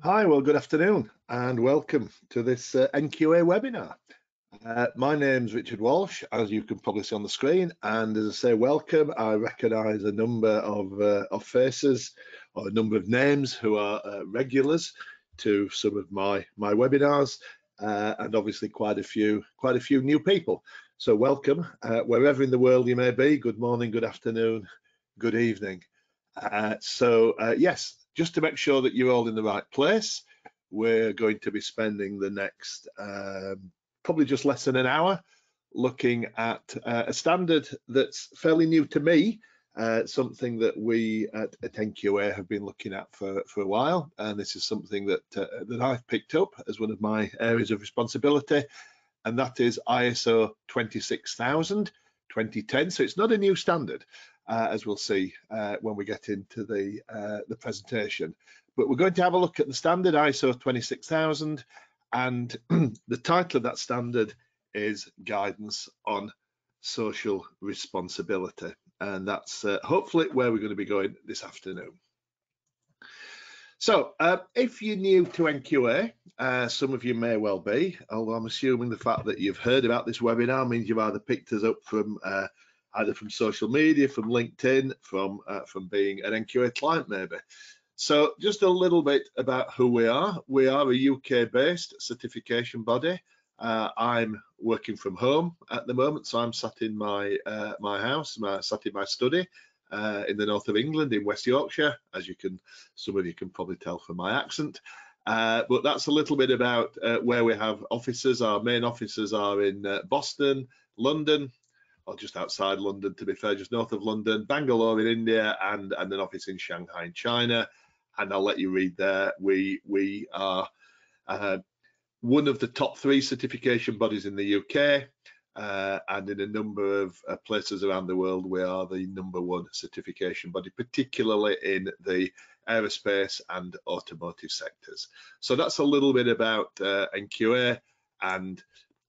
Hi, well, good afternoon and welcome to this NQA webinar. My name's Richard Walsh, as you can probably see on the screen, and as I say, welcome. I recognise a number of faces or a number of names who are regulars to some of my webinars, and obviously quite a few new people. So welcome, wherever in the world you may be. Good morning, good afternoon, good evening. Yes, just to make sure that you're all in the right place, we're going to be spending the next probably just less than an hour looking at a standard that's fairly new to me, something that we at NQA have been looking at for a while, and this is something that I've picked up as one of my areas of responsibility, and that is ISO 26000 2010. So it's not a new standard, as we'll see when we get into the presentation. But we're going to have a look at the standard ISO 26000, and the title of that standard is Guidance on Social Responsibility. And that's hopefully where we're going to be going this afternoon. So if you're new to NQA, some of you may well be, although I'm assuming the fact that you've heard about this webinar means you've either picked us up from either from social media, from LinkedIn, from being an NQA client maybe. So just a little bit about who we are. We are a UK-based certification body. I'm working from home at the moment, so I'm sat in my house, sat in my study in the north of England, in West Yorkshire, as some of you can probably tell from my accent. But that's a little bit about where we have offices. Our main offices are in Boston, London, or just outside London, to be fair, just north of London, Bangalore in India, and an office in Shanghai in China. And I'll let you read there. We are one of the top 3 certification bodies in the UK, and in a number of places around the world, we are the #1 certification body, particularly in the aerospace and automotive sectors. So that's a little bit about NQA, and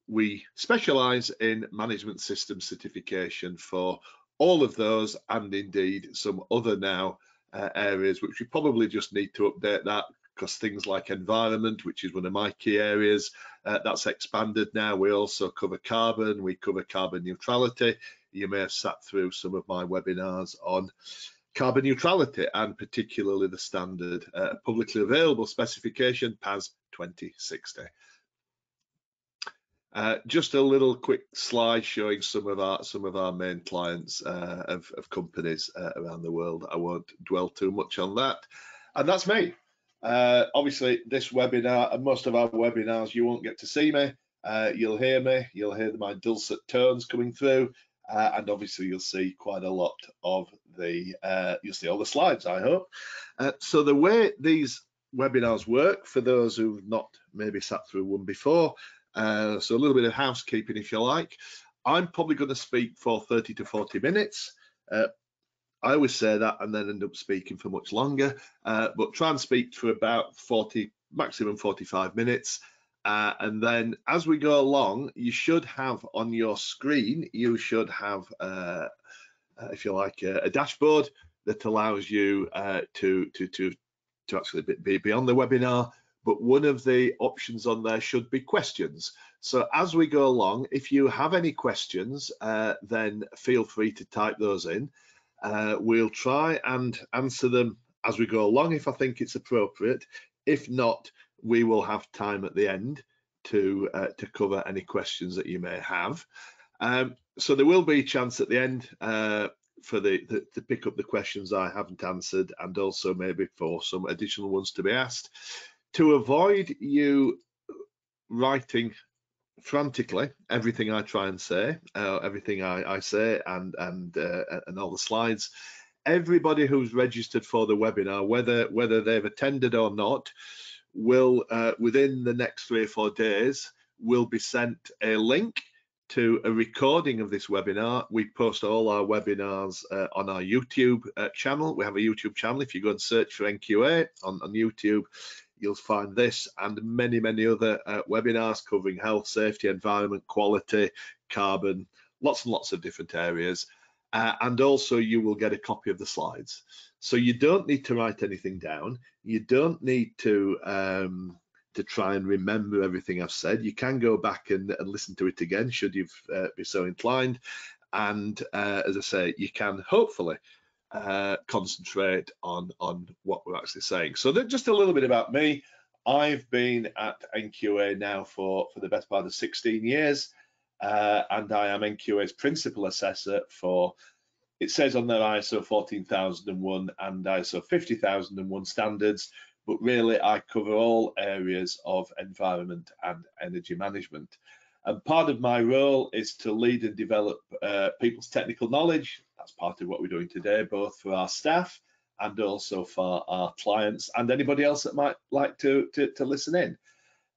we specialize in management system certification for all of those, and indeed some other now areas, which we probably just need to update that, because things like environment, which is one of my key areas, that's expanded now. We also cover carbon, we cover carbon neutrality. You may have sat through some of my webinars on carbon neutrality, and particularly the standard publicly available specification PAS 2060. Just a little quick slide showing some of our main clients of companies around the world. I won't dwell too much on that, and that's me. Obviously, this webinar and most of our webinars, you won't get to see me. You'll hear me. You'll hear my dulcet tones coming through, and obviously you'll see quite a lot of the. You'll see all the slides, I hope. So the way these webinars work, for those who've not maybe sat through one before. So a little bit of housekeeping, if you like. I'm probably going to speak for 30 to 40 minutes. I always say that and then end up speaking for much longer, but try and speak for about 40, maximum 45 minutes. And then as we go along, you should have on your screen, you should have, if you like, a dashboard that allows you to actually be on the webinar. But one of the options on there should be questions. So as we go along, if you have any questions, then feel free to type those in. We'll try and answer them as we go along if I think it's appropriate. If not, we will have time at the end to cover any questions that you may have. So there will be a chance at the end for to pick up the questions I haven't answered, and also maybe for some additional ones to be asked. To avoid you writing frantically everything I try and say, everything I say, and all the slides, everybody who's registered for the webinar, whether they've attended or not, will within the next 3 or 4 days will be sent a link to a recording of this webinar. We post all our webinars on our YouTube channel. We have a YouTube channel. If you go and search for NQA on YouTube, you'll find this and many other webinars covering health, safety, environment, quality, carbon, lots and lots of different areas. and also you will get a copy of the slides. So you don't need to write anything down. You don't need to try and remember everything I've said. You can go back and listen to it again, should you be so inclined. And as I say, you can hopefully concentrate on what we're actually saying. So just a little bit about me. I've been at NQA now for the best part of 16 years, and I am NQA's Principal Assessor for, it says on their ISO 14001 and ISO 50001 standards, but really I cover all areas of environment and energy management. And part of my role is to lead and develop people's technical knowledge. That's part of what we're doing today, both for our staff and also for our clients and anybody else that might like to listen in,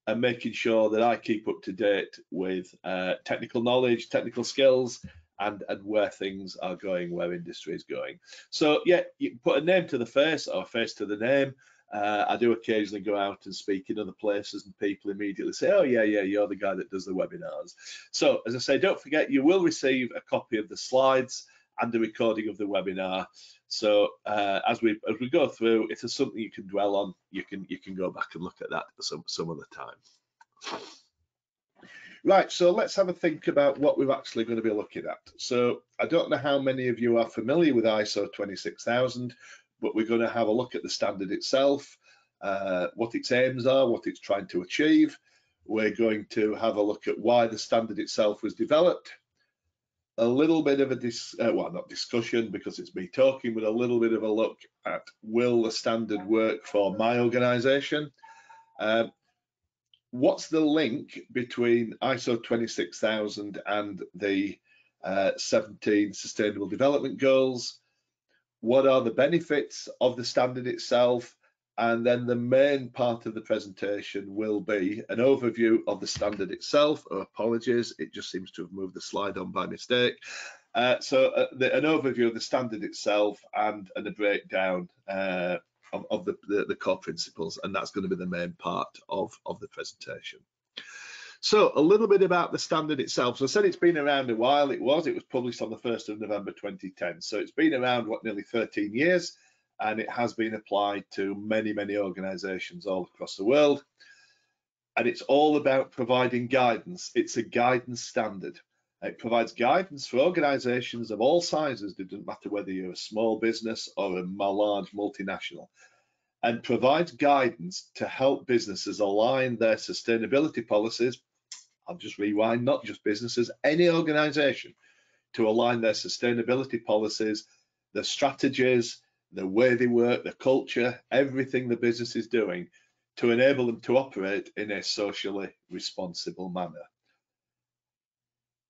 and making sure that I keep up to date with technical knowledge, technical skills, and where things are going, where industry is going. So yeah, you can put a name to the face or a face to the name. I do occasionally go out and speak in other places, and people immediately say, oh yeah, you're the guy that does the webinars. So as I say, don't forget, you will receive a copy of the slides and a recording of the webinar. So as we go through, if there's something you can dwell on, you can go back and look at that some other time. Right, so let's have a think about what we're actually going to be looking at. So I don't know how many of you are familiar with ISO 26000, but we're going to have a look at the standard itself, what its aims are, what it's trying to achieve. We're going to have a look at why the standard itself was developed. A little bit of a well, not discussion because it's me talking, but a little bit of a look at, will the standard work for my organization? What's the link between ISO 26000 and the 17 Sustainable Development Goals? What are the benefits of the standard itself? And then the main part of the presentation will be an overview of the standard itself. Oh, apologies, it just seems to have moved the slide on by mistake. An overview of the standard itself and a breakdown of the core principles, and that's going to be the main part of the presentation. So a little bit about the standard itself. So I said it's been around a while. It was published on the 1st of November 2010. So it's been around, what, nearly 13 years, and it has been applied to many organizations all across the world. And it's all about providing guidance. It's a guidance standard. It provides guidance for organizations of all sizes. It doesn't matter whether you're a small business or a large multinational, and provides guidance to help businesses align their sustainability policies. I'll just rewind, not just businesses, any organization, to align their sustainability policies, their strategies, the way they work, the culture, everything the business is doing to enable them to operate in a socially responsible manner.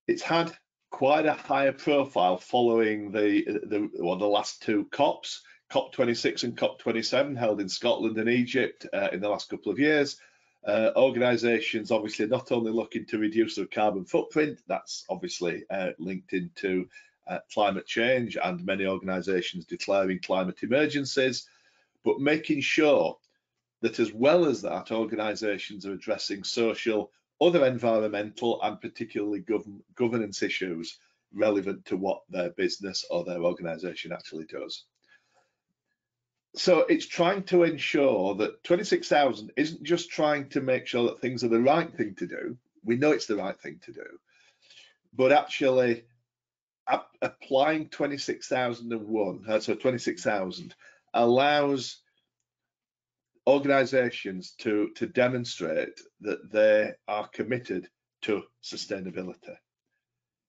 It's had quite a higher profile following the last two COPs, COP26 and COP27, held in Scotland and Egypt in the last couple of years. Organisations obviously not only looking to reduce their carbon footprint, that's obviously linked into climate change and many organisations declaring climate emergencies, but making sure that as well as that, organisations are addressing social, other environmental and particularly governance issues relevant to what their business or their organisation actually does. So it's trying to ensure that 26000 isn't just trying to make sure that things are the right thing to do. We know it's the right thing to do, but actually applying 26001, so 26000 allows organizations to demonstrate that they are committed to sustainability.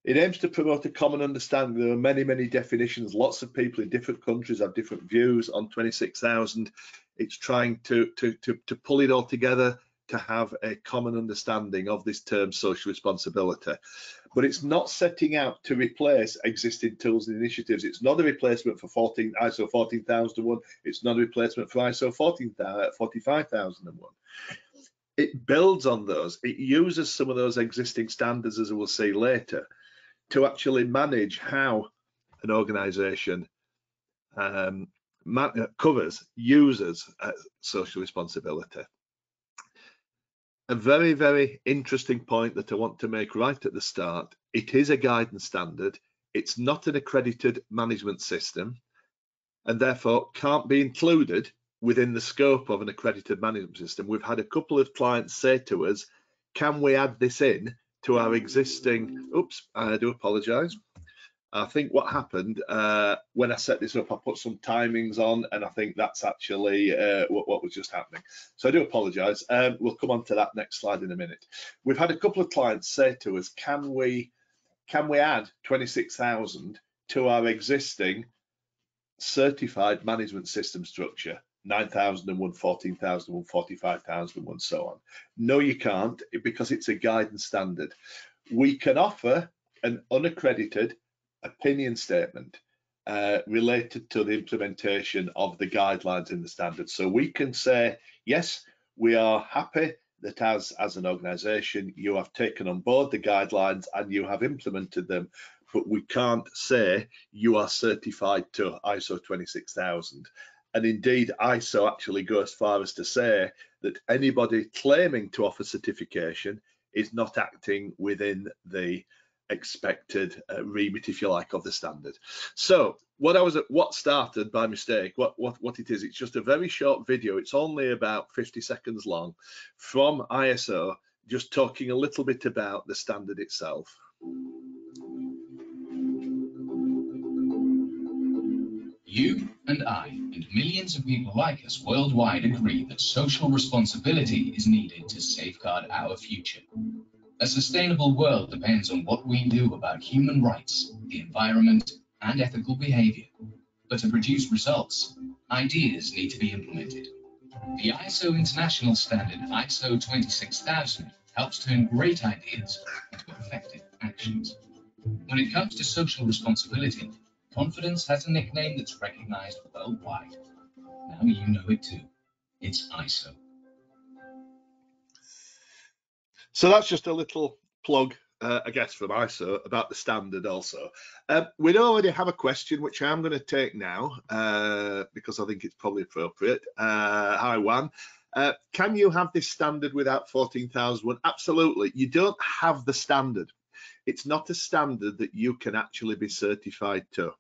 It aims to promote a common understanding. There are many definitions. Lots of people in different countries have different views on 26000. It's trying to pull it all together to have a common understanding of this term social responsibility. But it's not setting out to replace existing tools and initiatives. It's not a replacement for ISO 14001. It's not a replacement for ISO 45001. It builds on those. It uses some of those existing standards, as we'll see later, to actually manage how an organization uses social responsibility. A very interesting point that I want to make right at the start. It is a guidance standard. it's not an accredited management system, and therefore can't be included within the scope of an accredited management system. We've had a couple of clients say to us, can we add this in to our existing, oops, I do apologise. I think what happened when I set this up, I put some timings on, and I think that's actually what was just happening. So I do apologise. We'll come on to that next slide in a minute. We've had a couple of clients say to us, can we add 26,000 to our existing certified management system structure, 9,001, 14,001, 45,001, so on? No, you can't, because it's a guidance standard. We can offer an unaccredited opinion statement related to the implementation of the guidelines in the standard. So we can say, yes, we are happy that as an organisation you have taken on board the guidelines and you have implemented them, but we can't say you are certified to ISO 26000. And indeed, ISO actually goes as far as to say that anybody claiming to offer certification is not acting within the expected remit, if you like, of the standard. So what started by mistake, what it is, it's just a very short video. It's only about 50 seconds long from ISO, just talking a little bit about the standard itself. You and I and millions of people like us worldwide agree that social responsibility is needed to safeguard our future. A sustainable world depends on what we do about human rights, the environment, and ethical behavior. But to produce results, ideas need to be implemented. The ISO International Standard ISO 26000 helps turn great ideas into effective actions. When it comes to social responsibility, confidence has a nickname that's recognized worldwide. Now you know it too. It's ISO. So that's just a little plug, I guess, from ISO about the standard also. We already have a question, which I'm going to take now, because I think it's probably appropriate. Hi, Juan. Can you have this standard without 14,001? Absolutely. You don't have the standard. It's not a standard that you can actually be certified to.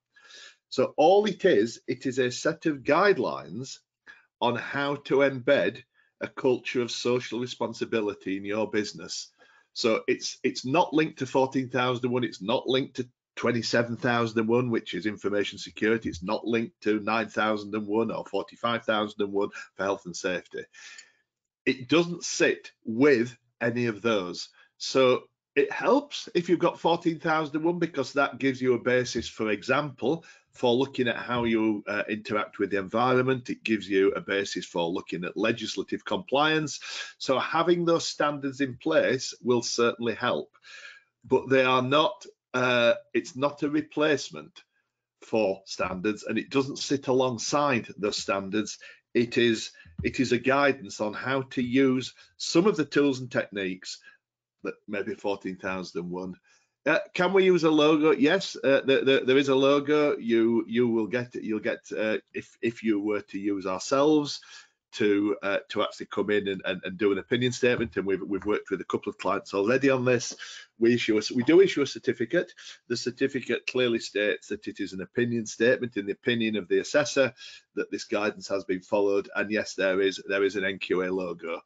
So all it is a set of guidelines on how to embed a culture of social responsibility in your business. So it's not linked to 14,001, it's not linked to 27,001, which is information security, it's not linked to 9,001 or 45,001 for health and safety. It doesn't sit with any of those. So it helps if you've got 14,001, because that gives you a basis, for example, for looking at how you interact with the environment. It gives you a basis for looking at legislative compliance. So having those standards in place will certainly help, but they are not, it's not a replacement for standards, and it doesn't sit alongside those standards. It is a guidance on how to use some of the tools and techniques that maybe 14,001. Can we use a logo? Yes, there is a logo. You'll get if you were to use ourselves to actually come in and do an opinion statement, and we've worked with a couple of clients already on this. We do issue a certificate. The certificate clearly states that it is an opinion statement in the opinion of the assessor, that this guidance has been followed, and yes, there is an NQA logo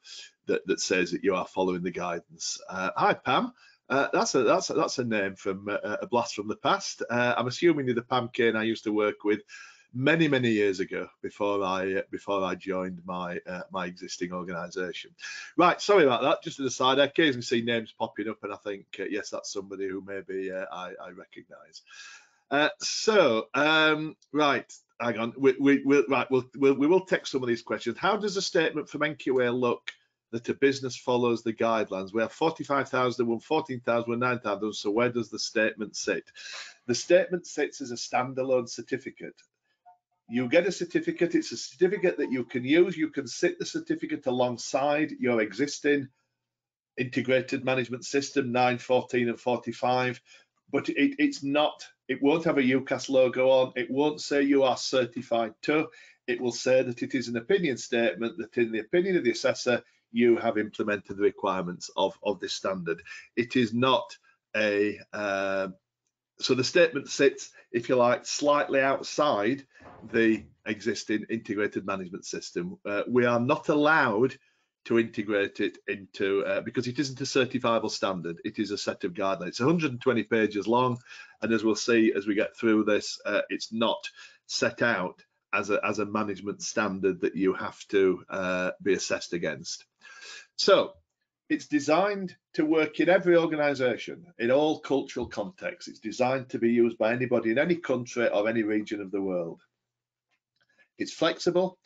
that says that you are following the guidance. Hi Pam. That's a name from a blast from the past. I'm assuming you're the Pam Kane I used to work with many years ago before I joined my existing organisation. Right, sorry about that. Just to the side, I occasionally see names popping up, and I think yes, that's somebody who maybe I recognise. Right, hang on. We will take some of these questions. How does a statement from NQA look that a business follows the guidelines? We have 45,001, 14,000, 9,000. So where does the statement sit? The statement sits as a standalone certificate. You get a certificate. It's a certificate that you can use. You can sit the certificate alongside your existing integrated management system 9, 14, and 45. But it's not. It won't have a UCAS logo on. It won't say you are certified to. It will say that it is an opinion statement, that in the opinion of the assessor, you have implemented the requirements of this standard. It is not a So the statement sits, if you like, slightly outside the existing integrated management system. We are not allowed to integrate it into, because it isn't a certifiable standard, it is a set of guidelines. It's 120 pages long, and as we'll see as we get through this, it's not set out as a management standard that you have to be assessed against. So it's designed to work in every organisation, in all cultural contexts. It's designed to be used by anybody in any country or any region of the world. It's flexible,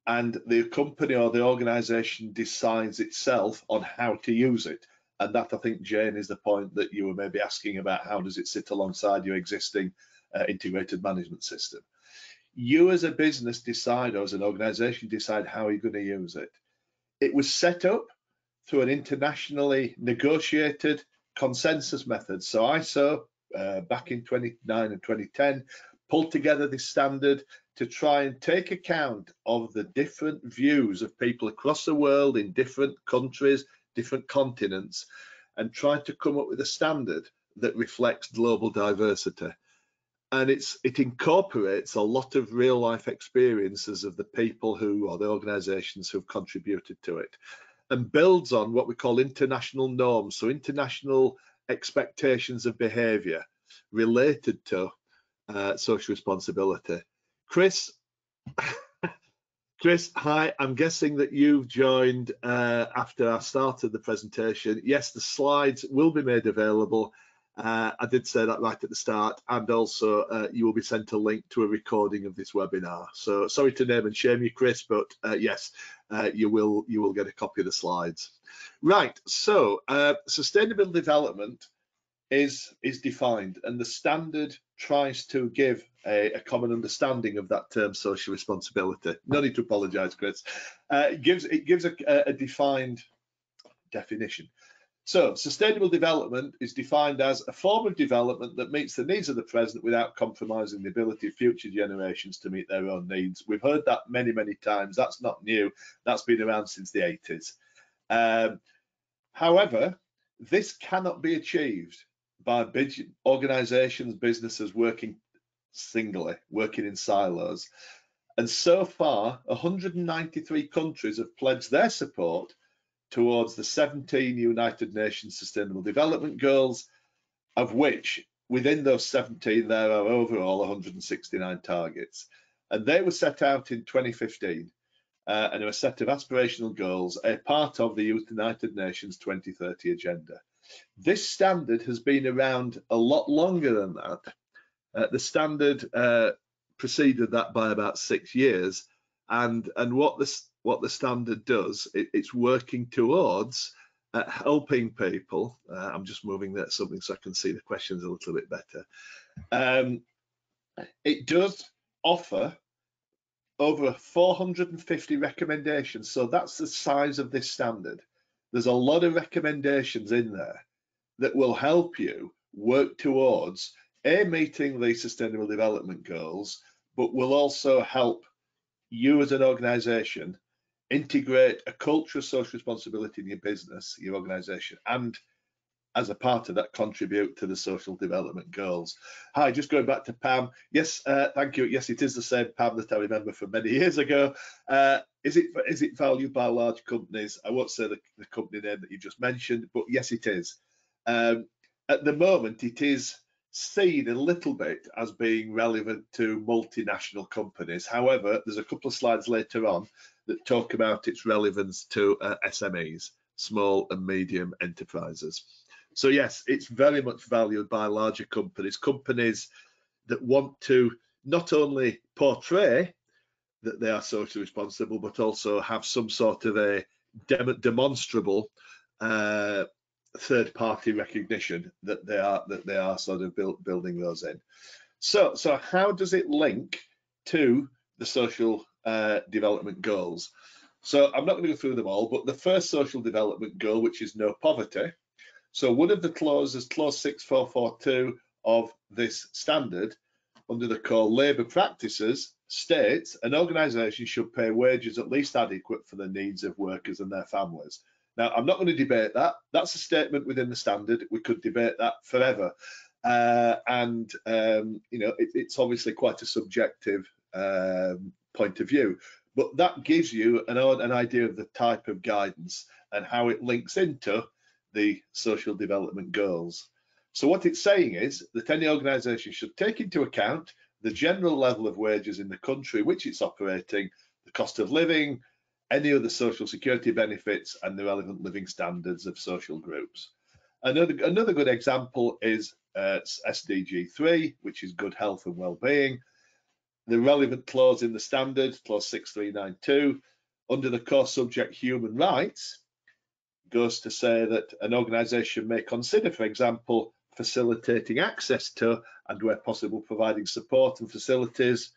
and the company or the organisation decides itself on how to use it. And that, I think, Jane, is the point that you were maybe asking about. How does it sit alongside your existing integrated management system? You as a business decide, or as an organisation decide, how you're going to use it. It was set up through an internationally negotiated consensus method. So ISO, back in 2009 and 2010, pulled together this standard to try and take account of the different views of people across the world in different countries, different continents, and try to come up with a standard that reflects global diversity. And it incorporates a lot of real life experiences of the people who, or the organizations who've contributed to it, and builds on what we call international norms, so international expectations of behavior related to social responsibility. Chris, hi, I'm guessing that you've joined after I started the presentation. Yes, the slides will be made available. I did say that right at the start, and also you will be sent a link to a recording of this webinar. So sorry to name and shame you, Chris, but yes, you will get a copy of the slides. Right, so sustainable development is defined, and the standard tries to give a common understanding of that term, social responsibility. No need to apologise, Chris. It gives a defined definition. So sustainable development is defined as a form of development that meets the needs of the present without compromising the ability of future generations to meet their own needs. We've heard that many, many times. That's not new. That's been around since the 80s. However, this cannot be achieved by big organizations, businesses working singly, working in silos. And so far, 193 countries have pledged their support towards the 17 United Nations Sustainable Development Goals, of which within those 17 there are overall 169 targets. And they were set out in 2015 and are a set of aspirational goals, a part of the United Nations 2030 agenda. This standard has been around a lot longer than that. The standard preceded that by about 6 years, and what the standard does, it's working towards helping people. I'm just moving that something so I can see the questions a little bit better. It does offer over 450 recommendations, so that's the size of this standard. There's a lot of recommendations in there that will help you work towards meeting the Sustainable Development Goals, but will also help you as an organisation integrate a culture of social responsibility in your business, your organisation, and as a part of that, contribute to the social development goals. Hi, just going back to Pam. Yes, thank you. Yes, it is the same Pam that I remember from many years ago. Is it valued by large companies? I won't say the company name that you just mentioned, but yes, it is. At the moment, it is seen a little bit as being relevant to multinational companies. However, there's a couple of slides later on that talk about its relevance to SMEs, small and medium enterprises. So yes, it's very much valued by larger companies, companies that want to not only portray that they are socially responsible, but also have some sort of a demonstrable third-party recognition that they are sort of building those in. So how does it link to the social development goals? So I'm not going to go through them all, but the first social development goal, which is no poverty. So one of the clauses, clause 6442 of this standard, under the core labour practices, states an organisation should pay wages at least adequate for the needs of workers and their families. Now, I'm not going to debate that. That's a statement within the standard. We could debate that forever. and you know, it's obviously quite a subjective point of view, but that gives you an idea of the type of guidance and how it links into the social development goals. So what it's saying is that any organisation should take into account the general level of wages in the country which it's operating, the cost of living, any other social security benefits, and the relevant living standards of social groups. Another good example is SDG 3, which is good health and well-being. The relevant clause in the standard, clause 6392, under the core subject human rights, goes to say that an organisation may consider, for example, facilitating access to, and where possible providing support and facilities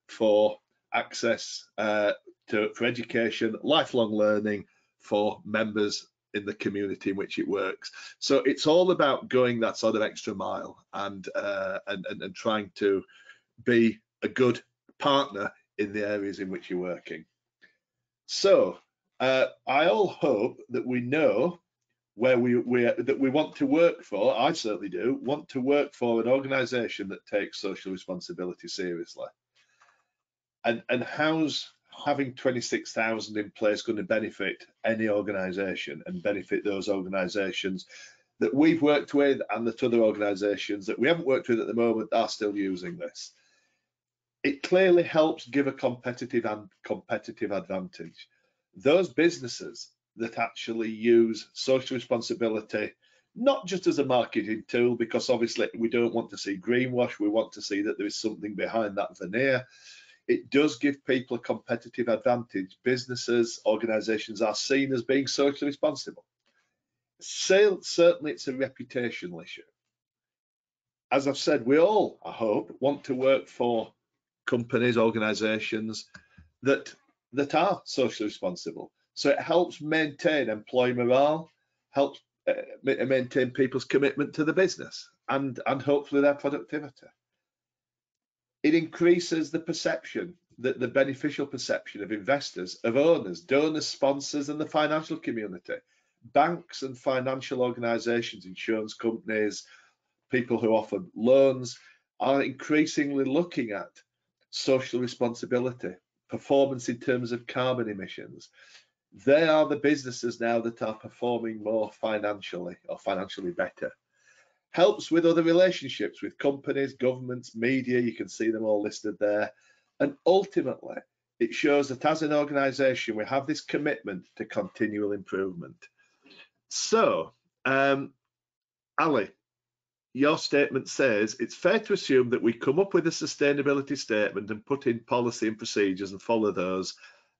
for access for education, lifelong learning for members in the community in which it works. So it's all about going that sort of extra mile and trying to be a good partner in the areas in which you're working. So I all hope that we know where that we want to work for. I certainly do want to work for an organisation that takes social responsibility seriously. And how's having 26,000 in place going to benefit any organisation and benefit those organisations that we've worked with and that other organisations that we haven't worked with at the moment are still using this? It clearly helps give a competitive advantage. Those businesses that actually use social responsibility, not just as a marketing tool, because obviously we don't want to see greenwash, we want to see that there is something behind that veneer. It does give people a competitive advantage. Businesses, organisations are seen as being socially responsible. Certainly it's a reputational issue. As I've said, we all, I hope, want to work for companies, organisations that are socially responsible. So it helps maintain employee morale, helps maintain people's commitment to the business and hopefully their productivity. It increases the perception, the beneficial perception of investors, of owners, donors, sponsors, and the financial community. Banks and financial organisations, insurance companies, people who offer loans are increasingly looking at social responsibility, performance in terms of carbon emissions. They are the businesses now that are performing more financially or financially better. Helps with other relationships with companies, governments, media, you can see them all listed there. And ultimately, it shows that as an organisation, we have this commitment to continual improvement. So, Ali, your statement says it's fair to assume that we come up with a sustainability statement and put in policy and procedures and follow those,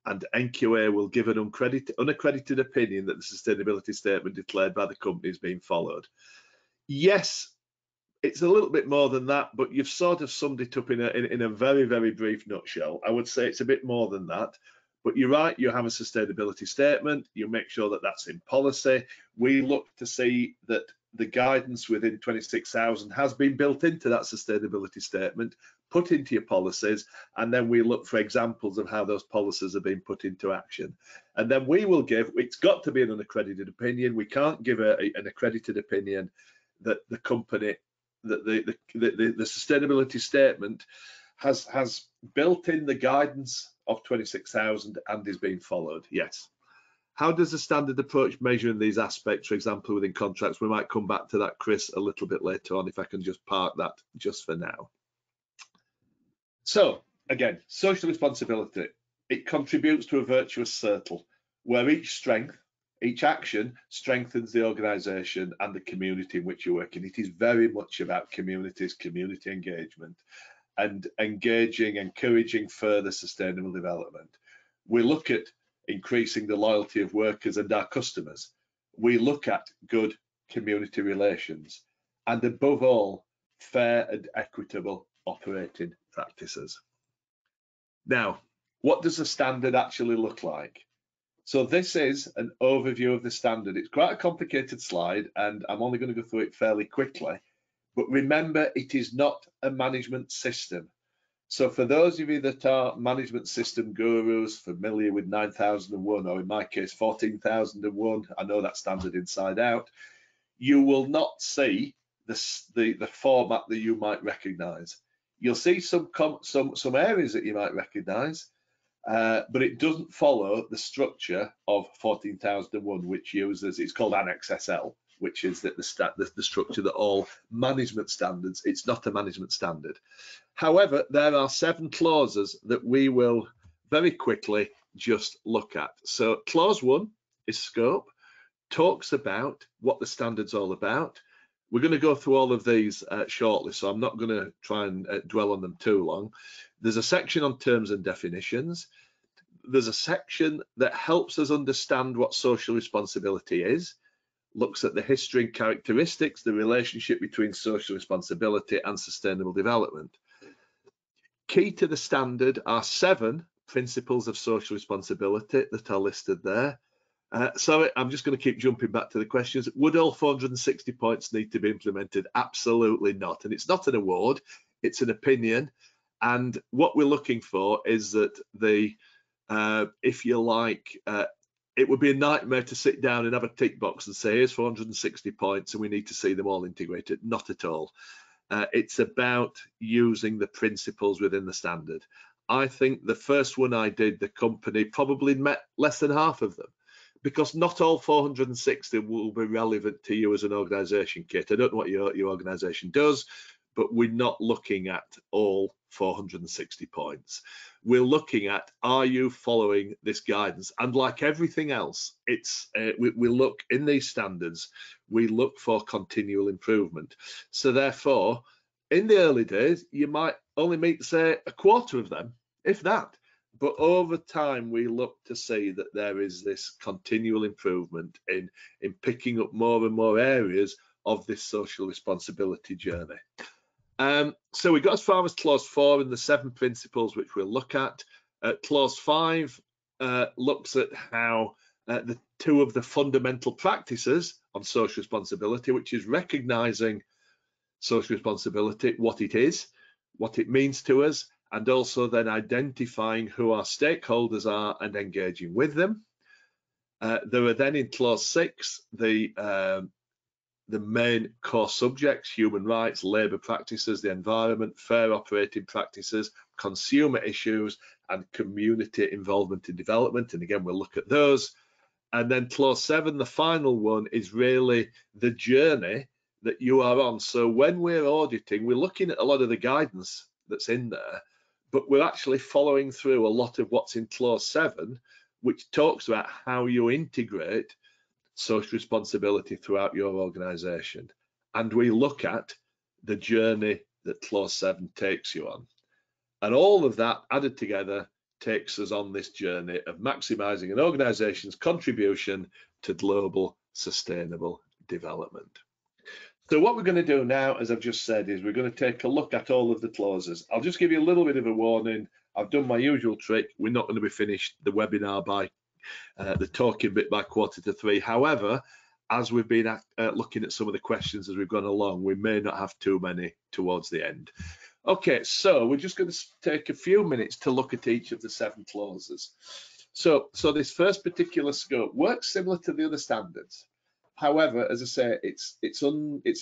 and NQA will give an unaccredited opinion that the sustainability statement declared by the company is being followed. Yes, it's a little bit more than that, but you've sort of summed it up in a very, very brief nutshell. I would say it's a bit more than that, but you're right, you have a sustainability statement, you make sure that that's in policy. We look to see that the guidance within 26,000 has been built into that sustainability statement, put into your policies, and then we look for examples of how those policies are being put into action. And then we will give, it's got to be an unaccredited opinion. We can't give an accredited opinion that the company, that the sustainability statement has built in the guidance of 26,000 and is being followed. Yes. How does the standard approach measure in these aspects, for example, within contracts? We might come back to that, Chris, a little bit later on, if I can just park that just for now. So again, social responsibility, it contributes to a virtuous circle where each strength, each action strengthens the organisation and the community in which you're working. It is very much about communities, community engagement, and encouraging further sustainable development. We look at increasing the loyalty of workers and our customers. We look at good community relations, and above all, fair and equitable operating practices. Now, what does the standard actually look like? So this is an overview of the standard. It's quite a complicated slide, and I'm only going to go through it fairly quickly. But remember, it is not a management system. So for those of you that are management system gurus, familiar with 9001, or in my case, 14,001, I know that standard inside out, you will not see the format that you might recognize. You'll see some areas that you might recognize, but it doesn't follow the structure of 14,001, which uses, it's called Annex SL, which is the structure that all management standards, it's not a management standard. However, there are 7 clauses that we will very quickly just look at. So clause 1 is scope, talks about what the standard's all about. We're going to go through all of these shortly, so I'm not going to try and dwell on them too long. There's a section on terms and definitions. There's a section that helps us understand what social responsibility is, looks at the history and characteristics, the relationship between social responsibility and sustainable development. Key to the standard are 7 principles of social responsibility that are listed there. So I'm just going to keep jumping back to the questions. Would all 460 points need to be implemented? Absolutely not. And it's not an award, it's an opinion. And what we're looking for is that if you like, it would be a nightmare to sit down and have a tick box and say, here's 460 points and we need to see them all integrated. Not at all. It's about using the principles within the standard. I think the first one I did, the company probably met less than half of them, because not all 460 will be relevant to you as an organisation, Kit. I don't know what your organisation does, but we're not looking at all 460 points. We're looking at, are you following this guidance? And like everything else, it's we look in these standards, we look for continual improvement. So therefore, in the early days, you might only meet, say, a quarter of them, if that. But over time, we look to see that there is this continual improvement in picking up more and more areas of this social responsibility journey. So we got as far as clause 4 in the 7 principles which we'll look at. Clause 5 looks at how the 2 of the fundamental practices on social responsibility, which is recognizing social responsibility, what it is, what it means to us, and also then identifying who our stakeholders are and engaging with them. There are then in clause 6 the main core subjects: human rights, labour practices, the environment, fair operating practices, consumer issues, and community involvement in development. And again, we'll look at those. And then clause 7, the final one, is really the journey that you are on. So when we're auditing, we're looking at a lot of the guidance that's in there, but we're actually following through a lot of what's in clause 7, which talks about how you integrate social responsibility throughout your organisation. And we look at the journey that clause 7 takes you on. And all of that added together takes us on this journey of maximising an organisation's contribution to global sustainable development. So what we're going to do now, as I've just said, is we're going to take a look at all of the clauses. I'll just give you a little bit of a warning. I've done my usual trick. We're not going to be finished the webinar by the talking bit by 2:45. However, as we've been looking at some of the questions as we've gone along, we may not have too many towards the end. Okay, so we're just going to take a few minutes to look at each of the 7 clauses. So this first particular scope works similar to the other standards. However, as I say, it's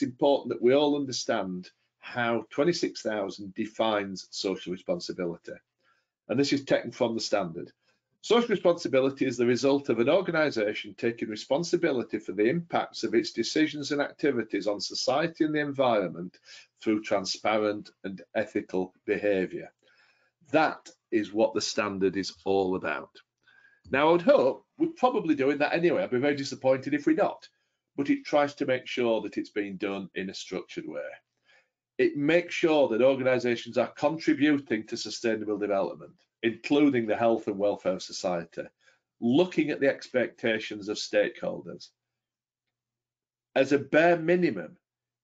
important that we all understand how 26,000 defines social responsibility. And this is taken from the standard. Social responsibility is the result of an organisation taking responsibility for the impacts of its decisions and activities on society and the environment through transparent and ethical behaviour. That is what the standard is all about. Now, I would hope we're probably doing that anyway. I'd be very disappointed if we're not. But it tries to make sure that it's being done in a structured way. It makes sure that organisations are contributing to sustainable development, including the health and welfare of society, looking at the expectations of stakeholders. As a bare minimum,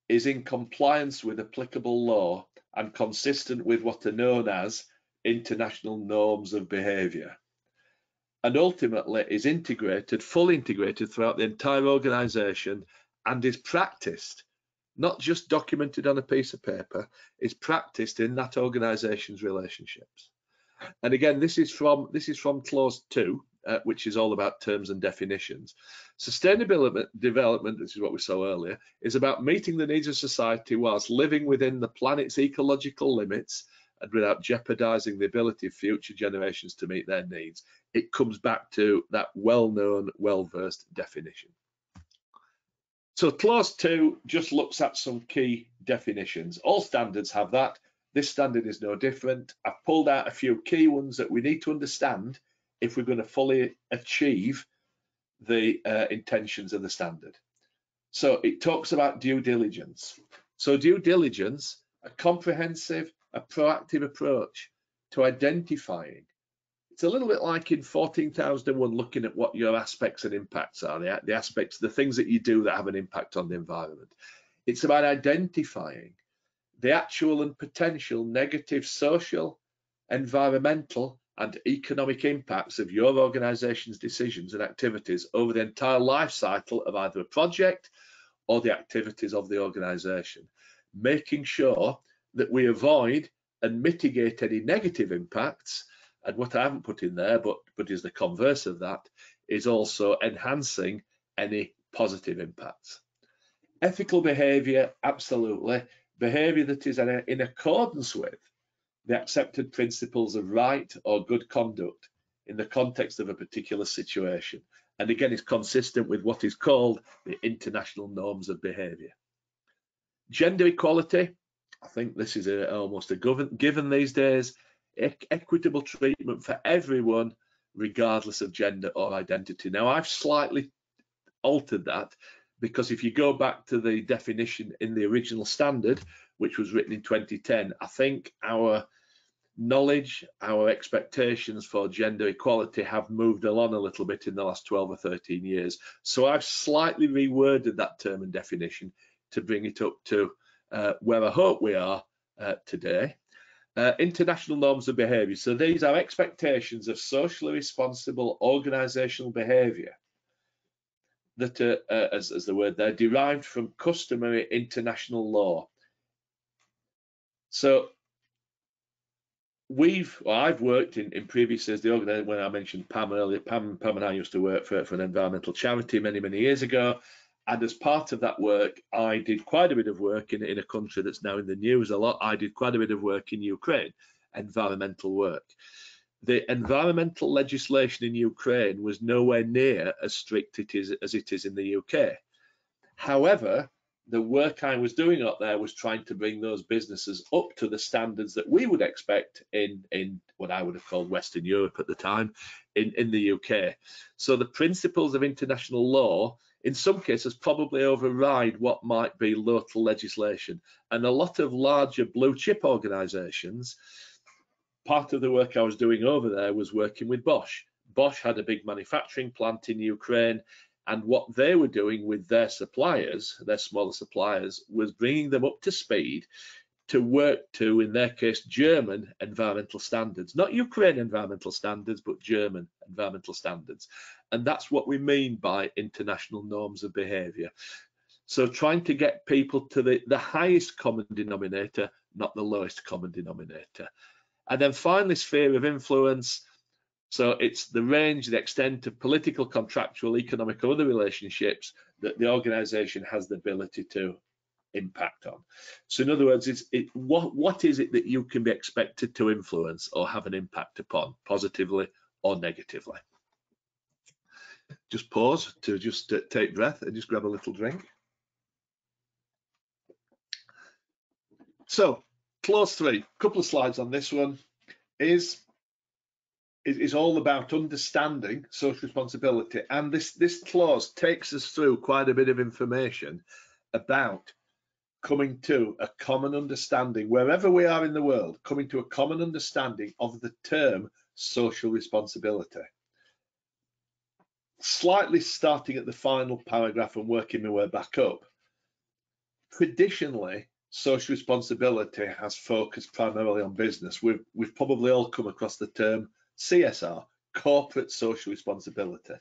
is in compliance with applicable law and consistent with what are known as international norms of behaviour. And ultimately is integrated, fully integrated throughout the entire organisation, and is practiced, not just documented on a piece of paper, is practiced in that organisation's relationships. And again, this is from clause 2 which is all about terms and definitions. Sustainable development, this is what we saw earlier, is about meeting the needs of society whilst living within the planet's ecological limits and without jeopardizing the ability of future generations to meet their needs. It comes back to that well-known, well-versed definition. So clause 2 just looks at some key definitions. All standards have that. This standard is no different. I've pulled out a few key ones that we need to understand if we're going to fully achieve the intentions of the standard. So it talks about due diligence. So due diligence, a comprehensive, a proactive approach to identifying. It's a little bit like in 14,001 looking at what your aspects and impacts are, the aspects, the things that you do that have an impact on the environment. It's about identifying the actual and potential negative social, environmental and economic impacts of your organisation's decisions and activities over the entire life cycle of either a project or the activities of the organisation, making sure that we avoid and mitigate any negative impacts. And what I haven't put in there, but is the converse of that, is also enhancing any positive impacts. Ethical behaviour, absolutely. Behaviour that is in accordance with the accepted principles of right or good conduct in the context of a particular situation. And again, it's consistent with what is called the international norms of behaviour. Gender equality, I think this is almost a given these days. Equitable treatment for everyone, regardless of gender or identity. Now, I've slightly altered that because if you go back to the definition in the original standard, which was written in 2010, I think our knowledge, our expectations for gender equality have moved along a little bit in the last 12 or 13 years. So I've slightly reworded that term and definition to bring it up to where I hope we are today. International norms of behaviour. So these are expectations of socially responsible organisational behaviour that are, as the word there, derived from customary international law. So I've worked in previous years, the organisation, when I mentioned Pam earlier, Pam and I used to work for an environmental charity many years ago. And as part of that work, I did quite a bit of work in a country that's now in the news a lot. I did quite a bit of work in Ukraine, environmental work. The environmental legislation in Ukraine was nowhere near as strict as it is in the UK. However, the work I was doing up there was trying to bring those businesses up to the standards that we would expect in what I would have called Western Europe at the time, in the UK. So the principles of international law in some cases probably override what might be local legislation. And a lot of larger blue chip organisations, part of the work I was doing over there was working with Bosch. Bosch had a big manufacturing plant in Ukraine, and what they were doing with their suppliers, their smaller suppliers, was bringing them up to speed to work to, in their case, German environmental standards, not Ukraine environmental standards, but German environmental standards. And that's what we mean by international norms of behaviour. So trying to get people to the highest common denominator, not the lowest common denominator. And then finally, sphere of influence. So it's the range, the extent of political, contractual, economic, or other relationships that the organisation has the ability to impact on. So in other words, what is it that you can be expected to influence or have an impact upon, positively or negatively? Just pause to just take breath and just grab a little drink. So clause 3, a couple of slides on this one, is all about understanding social responsibility, and this clause takes us through quite a bit of information about coming to a common understanding, wherever we are in the world, coming to a common understanding of the term social responsibility. Slightly starting at the final paragraph and working my way back up. Traditionally, social responsibility has focused primarily on business. We've probably all come across the term CSR, corporate social responsibility.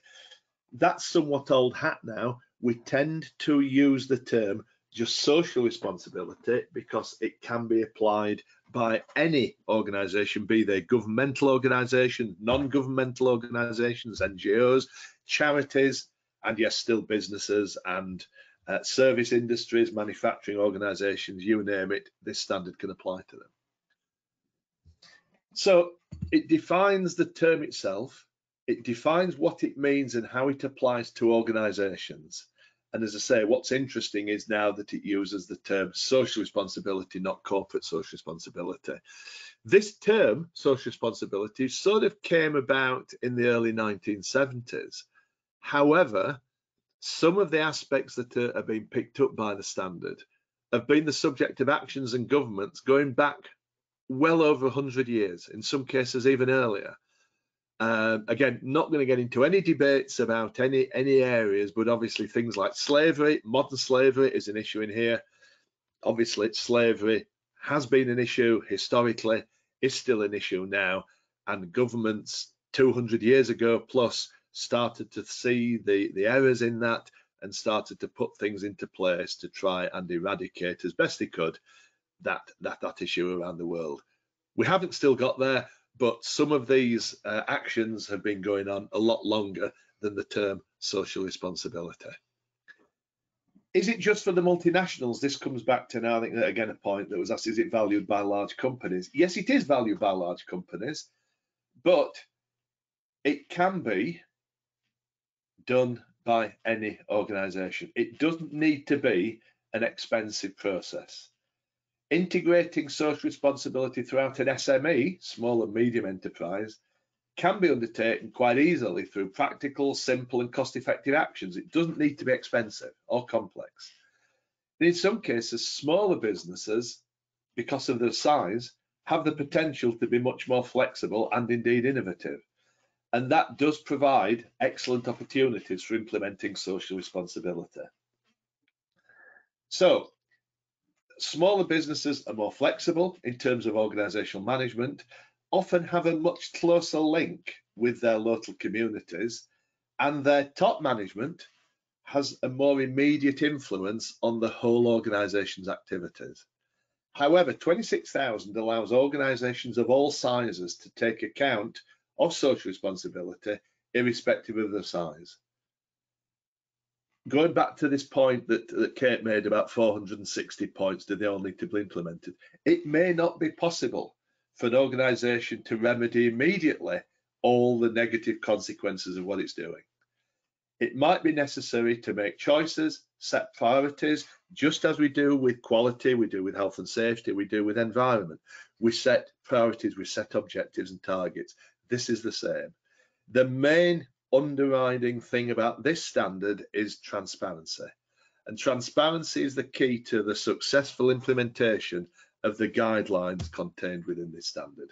That's somewhat old hat now. We tend to use the term just social responsibility because it can be applied by any organisation, be they governmental organisations, non-governmental organisations, NGOs, charities, and yes, still businesses and service industries, manufacturing organisations, you name it, this standard can apply to them. So it defines the term itself, it defines what it means and how it applies to organisations. And as I say, what's interesting is now that it uses the term social responsibility, not corporate social responsibility. This term, social responsibility, sort of came about in the early 1970s. However, some of the aspects that are being picked up by the standard have been the subject of actions and governments going back well over 100 years, in some cases even earlier. Again, not going to get into any debates about any areas, but obviously things like slavery, modern slavery is an issue in here. Obviously, slavery has been an issue historically, is still an issue now, and governments 200 years ago plus started to see the errors in that and started to put things into place to try and eradicate as best they could that issue around the world. We haven't still got there, but some of these actions have been going on a lot longer than the term social responsibility. Is it just for the multinationals? This comes back to now, I think, again, a point that was asked, is it valued by large companies? Yes, it is valued by large companies, but it can be done by any organisation. It doesn't need to be an expensive process. Integrating social responsibility throughout an SME, small and medium enterprise, can be undertaken quite easily through practical, simple and cost-effective actions. It doesn't need to be expensive or complex. And in some cases, smaller businesses, because of their size, have the potential to be much more flexible and indeed innovative. And that does provide excellent opportunities for implementing social responsibility. So, smaller businesses are more flexible in terms of organisational management, often have a much closer link with their local communities, and their top management has a more immediate influence on the whole organisation's activities. However, 26,000 allows organisations of all sizes to take account of social responsibility, irrespective of their size. Going back to this point that Kate made about 460 points, do they all need to be implemented? It may not be possible for an organisation to remedy immediately all the negative consequences of what it's doing. It might be necessary to make choices, set priorities, just as we do with quality, we do with health and safety, we do with environment. We set priorities, we set objectives and targets. This is the same. The main underwriting thing about this standard is transparency, and transparency is the key to the successful implementation of the guidelines contained within this standard.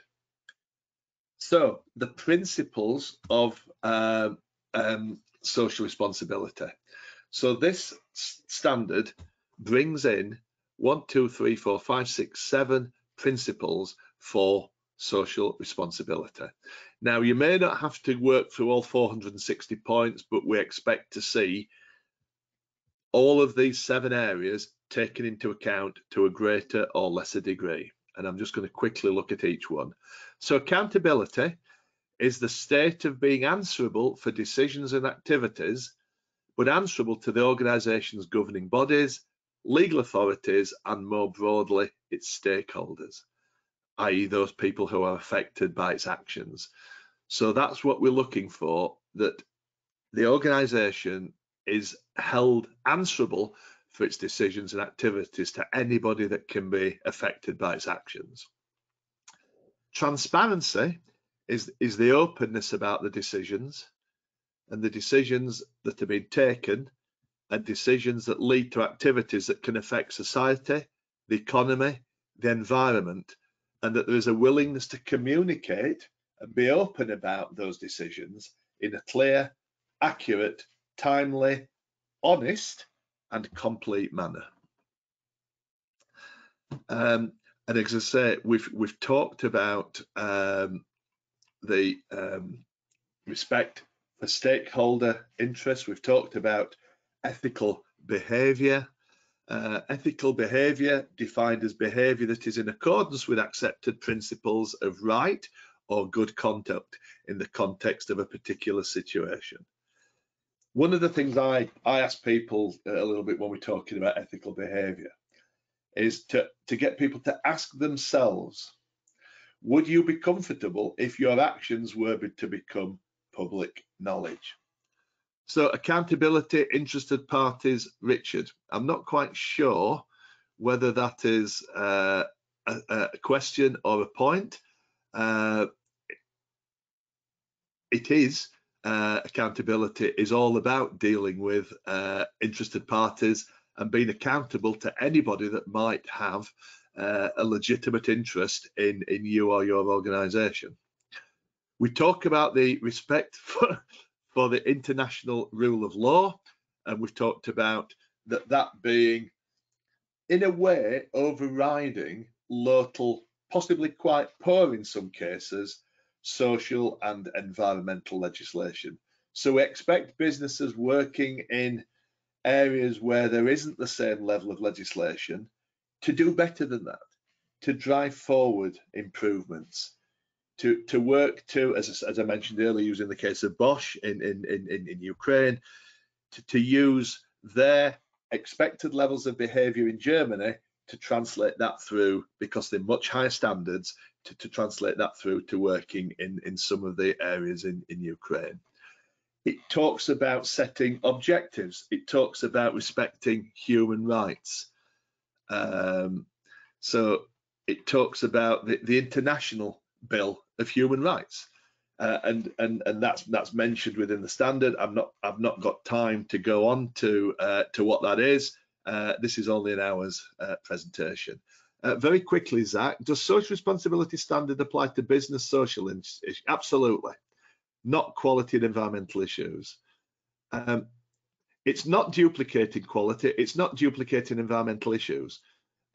So the principles of social responsibility. So this standard brings in 1, 2, 3, 4, 5, 6, 7 principles for social responsibility. Now, you may not have to work through all 460 points, but we expect to see all of these 7 areas taken into account to a greater or lesser degree. And I'm just going to quickly look at each one. So accountability is the state of being answerable for decisions and activities, but answerable to the organisation's governing bodies, legal authorities, and more broadly, its stakeholders, i.e. those people who are affected by its actions. So that's what we're looking for, that the organisation is held answerable for its decisions and activities to anybody that can be affected by its actions. Transparency is the openness about the decisions, and the decisions that are being taken are decisions that lead to activities that can affect society, the economy, the environment, and that there is a willingness to communicate and be open about those decisions in a clear, accurate, timely, honest, and complete manner. And as I say, we've talked about the respect for stakeholder interests. We've talked about ethical behaviour. Ethical behaviour defined as behaviour that is in accordance with accepted principles of right or good conduct in the context of a particular situation. One of the things I ask people a little bit when we're talking about ethical behaviour is to get people to ask themselves, would you be comfortable if your actions were to become public knowledge? So accountability, interested parties, Richard, I'm not quite sure whether that is a question or a point. It is. Accountability is all about dealing with interested parties and being accountable to anybody that might have a legitimate interest in you or your organisation. We talk about the respect for the international rule of law, and we've talked about that being, in a way, overriding local, possibly quite poor in some cases, social and environmental legislation. So we expect businesses working in areas where there isn't the same level of legislation to do better than that, to drive forward improvements, to work to, as I mentioned earlier, using the case of Bosch in Ukraine, to use their expected levels of behaviour in Germany to translate that through, because they're much higher standards, to translate that through to working in some of the areas in Ukraine. It talks about setting objectives. It talks about respecting human rights. So it talks about the international bill of human rights, and that's mentioned within the standard. I've not got time to go on to what that is. This is only an hour's presentation. Very quickly, Zach, does social responsibility standard apply to business social issues? Absolutely. Not quality and environmental issues. It's not duplicating quality. It's not duplicating environmental issues.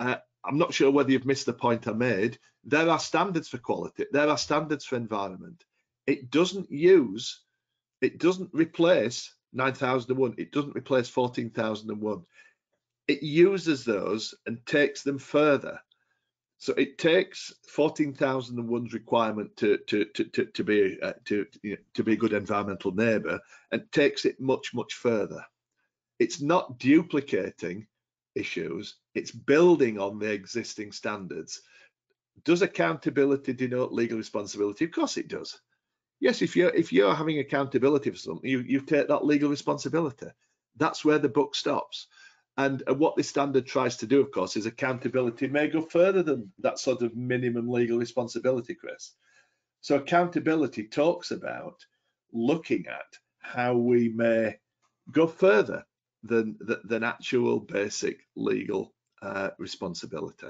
I'm not sure whether you've missed the point I made. There are standards for quality. There are standards for environment. It doesn't replace 9001. It doesn't replace 14001. It uses those and takes them further. So it takes 14001's requirement to be a good environmental neighbour and takes it much further. It's not duplicating issues, it's building on the existing standards. Does accountability denote legal responsibility? Of course it does. Yes, if you're having accountability for something, you take that legal responsibility. That's where the book stops. And what this standard tries to do, of course, is accountability may go further than that sort of minimum legal responsibility, Chris. So accountability talks about looking at how we may go further than actual basic legal responsibility.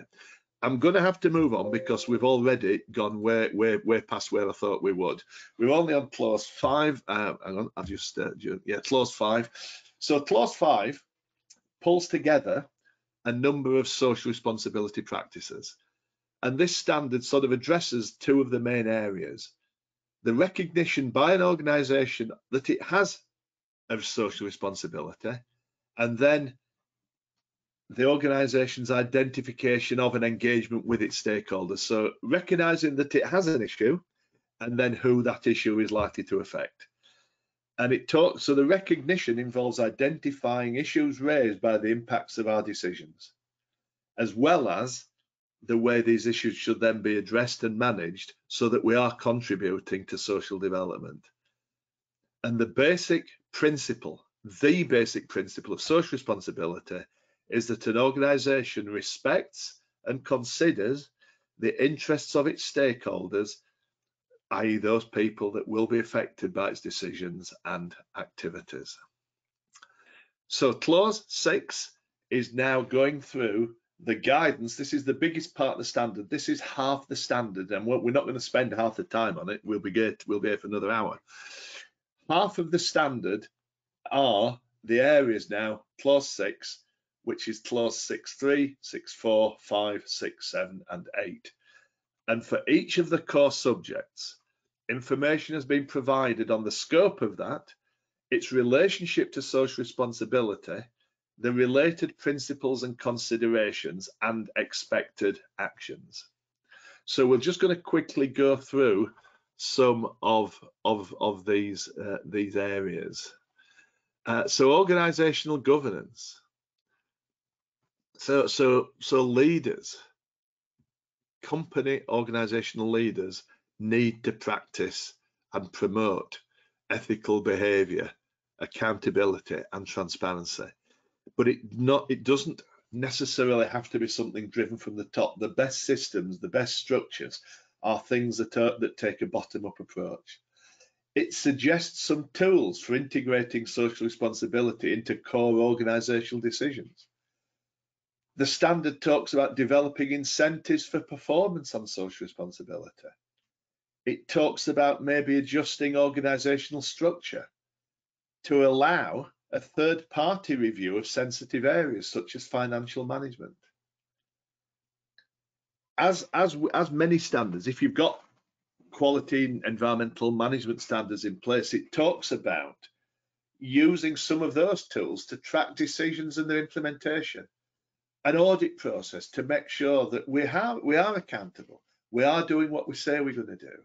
I'm going to have to move on because we've already gone way past where I thought we would. We're only on clause 5. Hang on, I've just clause 5. So clause 5 pulls together a number of social responsibility practices, and this standard sort of addresses two of the main areas: the recognition by an organisation that it has of social responsibility, and then the organisation's identification of an engagement with its stakeholders. So recognising that it has an issue and then who that issue is likely to affect. And so the recognition involves identifying issues raised by the impacts of our decisions, as well as the way these issues should then be addressed and managed so that we are contributing to social development. And the basic principle of social responsibility is that an organisation respects and considers the interests of its stakeholders, i.e. those people that will be affected by its decisions and activities. So clause 6 is now going through the guidance. This is the biggest part of the standard. This is half the standard, and we're not going to spend half the time on it. We'll be here for another hour. Half of the standard are the areas now, clause 6, which is clause 6.3, 6.4, 5, 6, 7, and 8. And for each of the core subjects, information has been provided on the scope of that, its relationship to social responsibility, the related principles and considerations, and expected actions. So we're just going to quickly go through some of these areas. So organizational governance. So leaders, company organizational leaders need to practice and promote ethical behavior, accountability, and transparency. But it doesn't necessarily have to be something driven from the top. The best systems, the best structures are things that take a bottom-up approach. It suggests some tools for integrating social responsibility into core organizational decisions. The standard talks about developing incentives for performance on social responsibility. It talks about maybe adjusting organizational structure to allow a third-party review of sensitive areas such as financial management. As many standards, if you've got quality and environmental management standards in place, it talks about using some of those tools to track decisions and their implementation, an audit process to make sure that we are accountable, we are doing what we say we're going to do,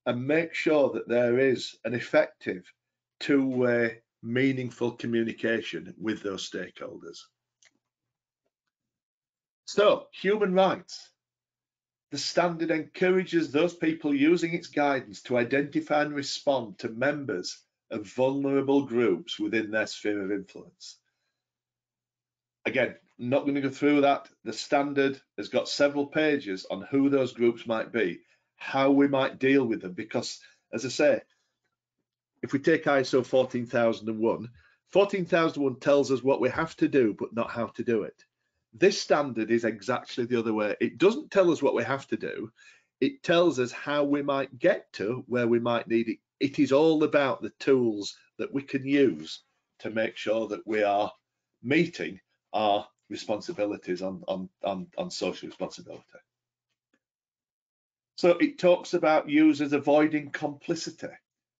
and make sure that there is an effective two-way meaningful communication with those stakeholders. So, human rights. The standard encourages those people using its guidance to identify and respond to members of vulnerable groups within their sphere of influence. Again, not going to go through that. The standard has got several pages on who those groups might be, how we might deal with them, because, as I say, if we take ISO 14001, 14001 tells us what we have to do, but not how to do it. This standard is exactly the other way. It doesn't tell us what we have to do. It tells us how we might get to where we might need it. It is all about the tools that we can use to make sure that we are meeting our responsibilities on social responsibility. So it talks about users avoiding complicity.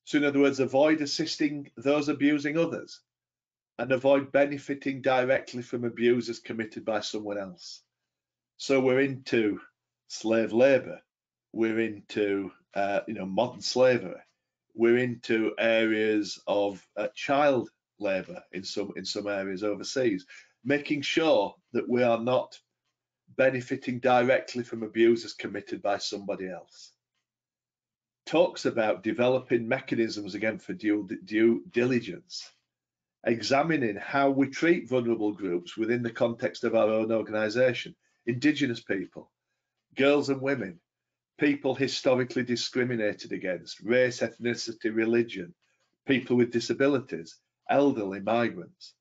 So in other words, avoid assisting those abusing others, and avoid benefiting directly from abuses committed by someone else. So we're into slave labor, we're into modern slavery, we're into areas of child labor in some areas overseas, making sure that we are not benefiting directly from abuses committed by somebody else. Talks about developing mechanisms again for due diligence, examining how we treat vulnerable groups within the context of our own organisation, Indigenous people, girls and women, people historically discriminated against, race, ethnicity, religion, people with disabilities, elderly, migrants,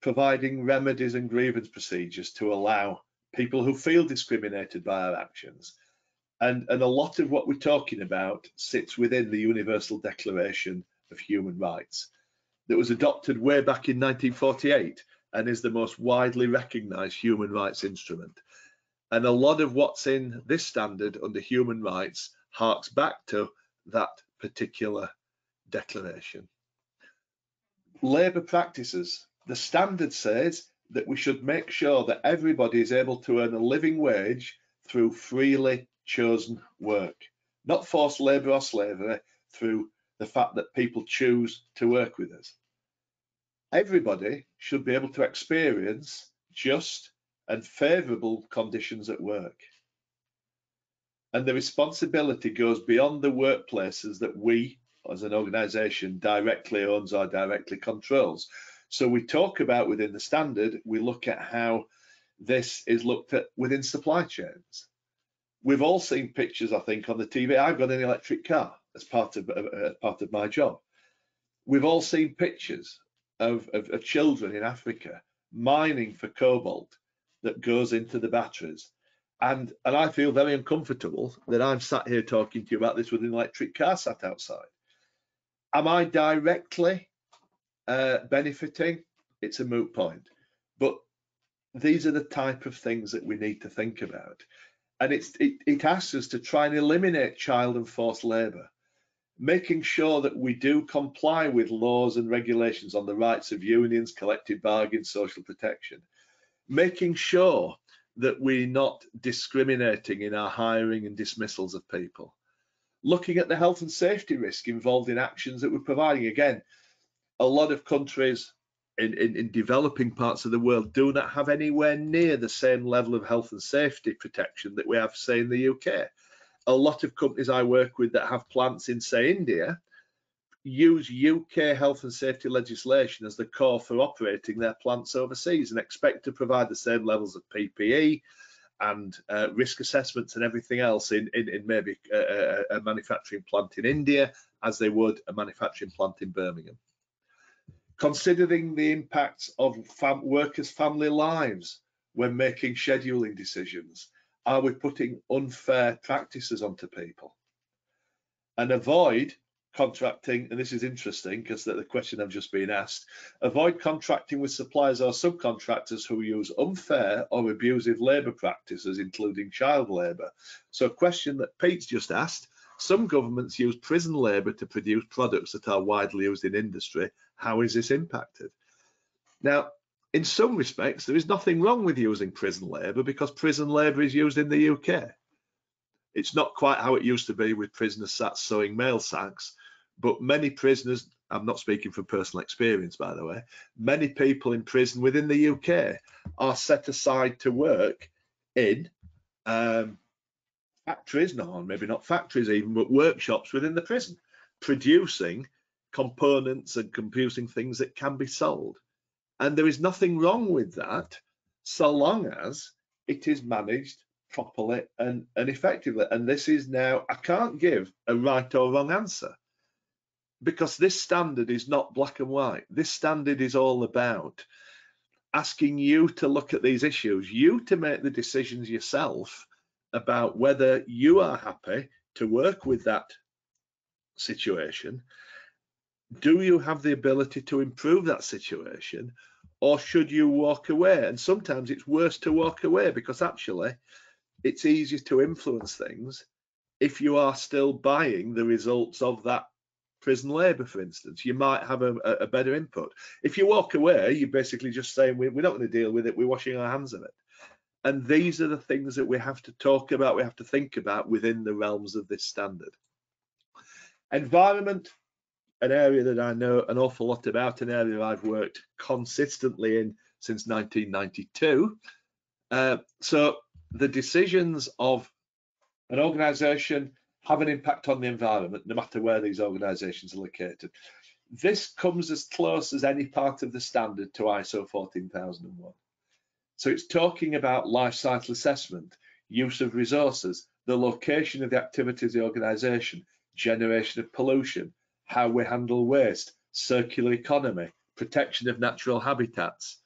providing remedies and grievance procedures to allow people who feel discriminated by our actions. And a lot of what we're talking about sits within the Universal Declaration of Human Rights, that was adopted way back in 1948 and is the most widely recognised human rights instrument. And a lot of what's in this standard under human rights harks back to that particular declaration. Labour practices. The standard says that we should make sure that everybody is able to earn a living wage through freely chosen work, not forced labour or slavery, through the fact that people choose to work with us. Everybody should be able to experience just and favourable conditions at work. And the responsibility goes beyond the workplaces that we, as an organisation, directly owns or directly controls. So we talk about within the standard, we look at how this is looked at within supply chains. We've all seen pictures, I think, on the TV. I've got an electric car as part of my job. We've all seen pictures of children in Africa mining for cobalt that goes into the batteries. And I feel very uncomfortable that I'm sat here talking to you about this with an electric car sat outside. Am I directly benefiting? It's a moot point. But these are the type of things that we need to think about. And it asks us to try and eliminate child and forced labour. making sure that we do comply with laws and regulations on the rights of unions, collective bargains, social protection, making sure that we're not discriminating in our hiring and dismissals of people, looking at the health and safety risk involved in actions that we're providing. Again, a lot of countries in developing parts of the world do not have anywhere near the same level of health and safety protection that we have, say, in the UK. A lot of companies I work with that have plants in, say, India, use UK health and safety legislation as the core for operating their plants overseas and expect to provide the same levels of PPE and risk assessments and everything else in maybe a manufacturing plant in India as they would a manufacturing plant in Birmingham. Considering the impacts of workers' family lives when making scheduling decisions, are we putting unfair practices onto people? And avoid contracting, and this is interesting because the question I've just been asked, avoid contracting with suppliers or subcontractors who use unfair or abusive labour practices, including child labour. So a question that Pete's just asked, some governments use prison labour to produce products that are widely used in industry. How is this impacted? Now, in some respects, there is nothing wrong with using prison labour because prison labour is used in the UK. It's not quite how it used to be with prisoners sat sewing mail sacks, but many prisoners, I'm not speaking from personal experience, by the way, many people in prison within the UK are set aside to work in factories, no, maybe not factories even, but workshops within the prison, producing components and computing things that can be sold. And there is nothing wrong with that, so long as it is managed properly and effectively. And this is now, I can't give a right or wrong answer because this standard is not black and white. This standard is all about asking you to look at these issues, you to make the decisions yourself about whether you are happy to work with that situation. Do you have the ability to improve that situation, or should you walk away? And sometimes it's worse to walk away because actually it's easier to influence things if you are still buying the results of that prison labour, for instance. You might have a better input. If you walk away, you're basically just saying we're not going to deal with it, we're washing our hands of it. And these are the things that we have to talk about, we have to think about within the realms of this standard. Environment, an area that I know an awful lot about, an area I've worked consistently in since 1992. So the decisions of an organisation have an impact on the environment, no matter where these organisations are located. This comes as close as any part of the standard to ISO 14001. So it's talking about life cycle assessment, use of resources, the location of the activities of the organisation, generation of pollution, how we handle waste, circular economy, protection of natural habitats,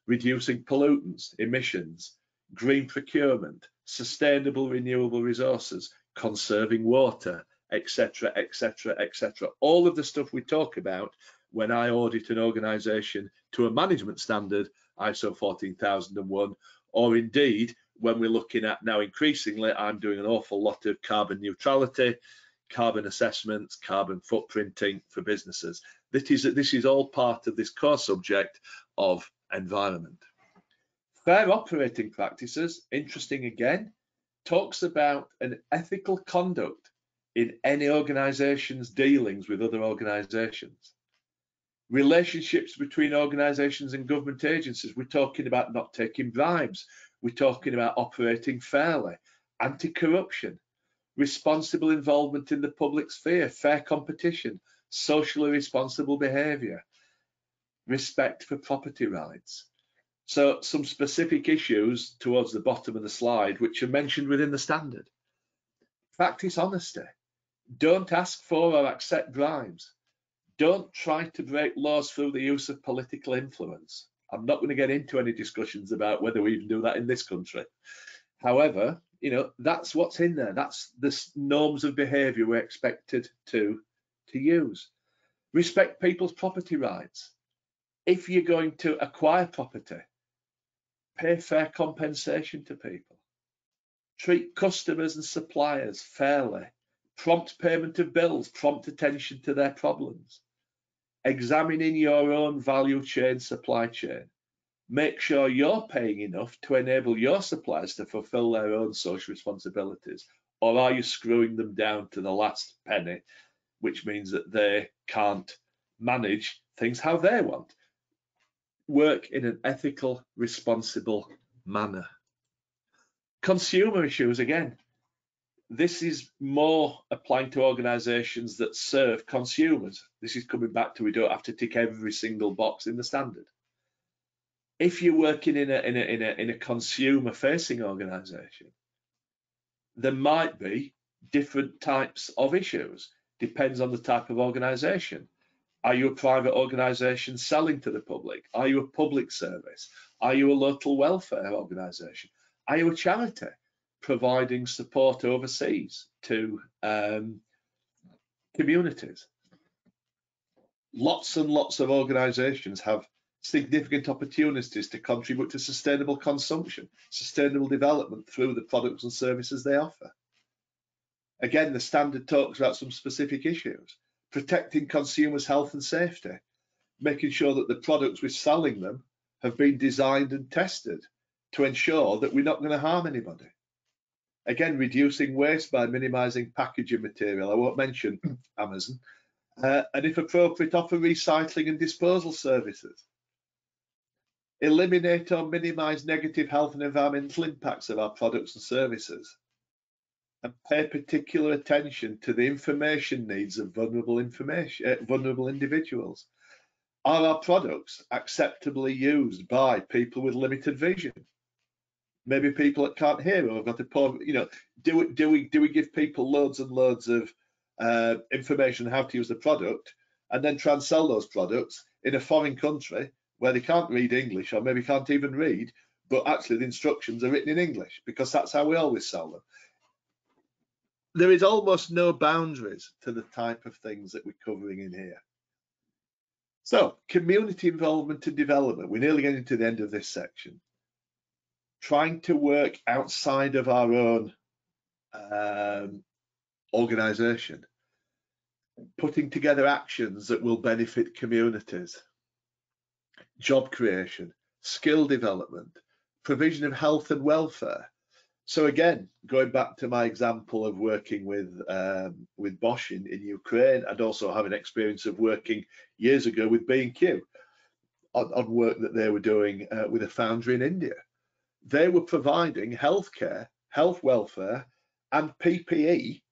reducing pollutants, emissions, green procurement, sustainable renewable resources, conserving water, etc., etc., etc. All of the stuff we talk about when I audit an organisation to a management standard, ISO 14001, or indeed when we're looking at now increasingly, I'm doing an awful lot of carbon neutrality, carbon assessments, carbon footprinting for businesses. This is all part of this core subject of environment. Fair operating practices, interesting again, talks about an ethical conduct in any organisation's dealings with other organisations. Relationships between organisations and government agencies, we're talking about not taking bribes, we're talking about operating fairly, anti-corruption, responsible involvement in the public sphere, fair competition, socially responsible behaviour, respect for property rights. So some specific issues towards the bottom of the slide which are mentioned within the standard. Practice honesty. Don't ask for or accept bribes. Don't try to break laws through the use of political influence. I'm not going to get into any discussions about whether we even do that in this country. However, you know, that's what's in there. That's the norms of behaviour we're expected to use. Respect people's property rights. If you're going to acquire property, pay fair compensation to people. Treat customers and suppliers fairly. prompt payment of bills, prompt attention to their problems, examining your own value chain, supply chain. Make sure you're paying enough to enable your suppliers to fulfill their own social responsibilities, or are you screwing them down to the last penny, which means that they can't manage things how they want? Work in an ethical, responsible manner. Consumer issues, again, this is more applying to organisations that serve consumers. This is coming back to, we don't have to tick every single box in the standard. If you're working in a consumer-facing organisation, there might be different types of issues. Depends on the type of organisation. Are you a private organisation selling to the public? Are you a public service? Are you a local welfare organisation? Are you a charity providing support overseas to communities? Lots and lots of organisations have significant opportunities to contribute to sustainable consumption, sustainable development through the products and services they offer. Again, the standard talks about some specific issues: protecting consumers' health and safety, making sure that the products we're selling them have been designed and tested to ensure that we're not going to harm anybody. Again, reducing waste by minimising packaging material. I won't mention Amazon. And if appropriate, offer recycling and disposal services. Eliminate or minimise negative health and environmental impacts of our products and services. And pay particular attention to the information needs of vulnerable individuals. Are our products acceptably used by people with limited vision? Maybe people that can't hear or have got a poor, do we give people loads and loads of information on how to use the product and then try and sell those products in a foreign country where they can't read English, or maybe can't even read, but actually the instructions are written in English, because that's how we always sell them. There is almost no boundaries to the type of things that we're covering in here. So, community involvement and development. We're nearly getting to the end of this section. Trying to work outside of our own organisation. Putting together actions that will benefit communities. Job creation, skill development, provision of health and welfare. So again, going back to my example of working with Bosch in Ukraine, and also having experience of working years ago with B&Q on work that they were doing with a foundry in India. They were providing healthcare, health welfare, and PPE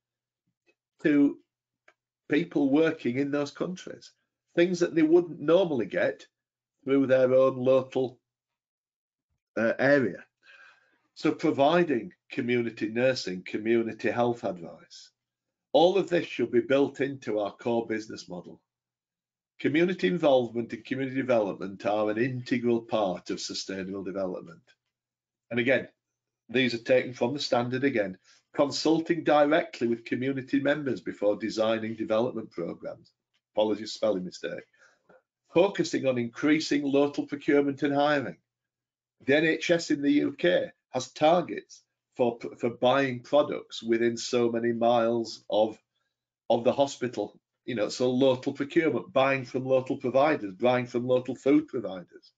to people working in those countries, things that they wouldn't normally get through their own local area. So providing community nursing, community health advice, all of this should be built into our core business model. Community involvement and community development are an integral part of sustainable development. And again, these are taken from the standard again. Consulting directly with community members before designing development programs. Apologies, spelling mistake. Focusing on increasing local procurement and hiring. The NHS in the UK has targets for buying products within so many miles of the hospital. So local procurement, buying from local providers, buying from local food providers.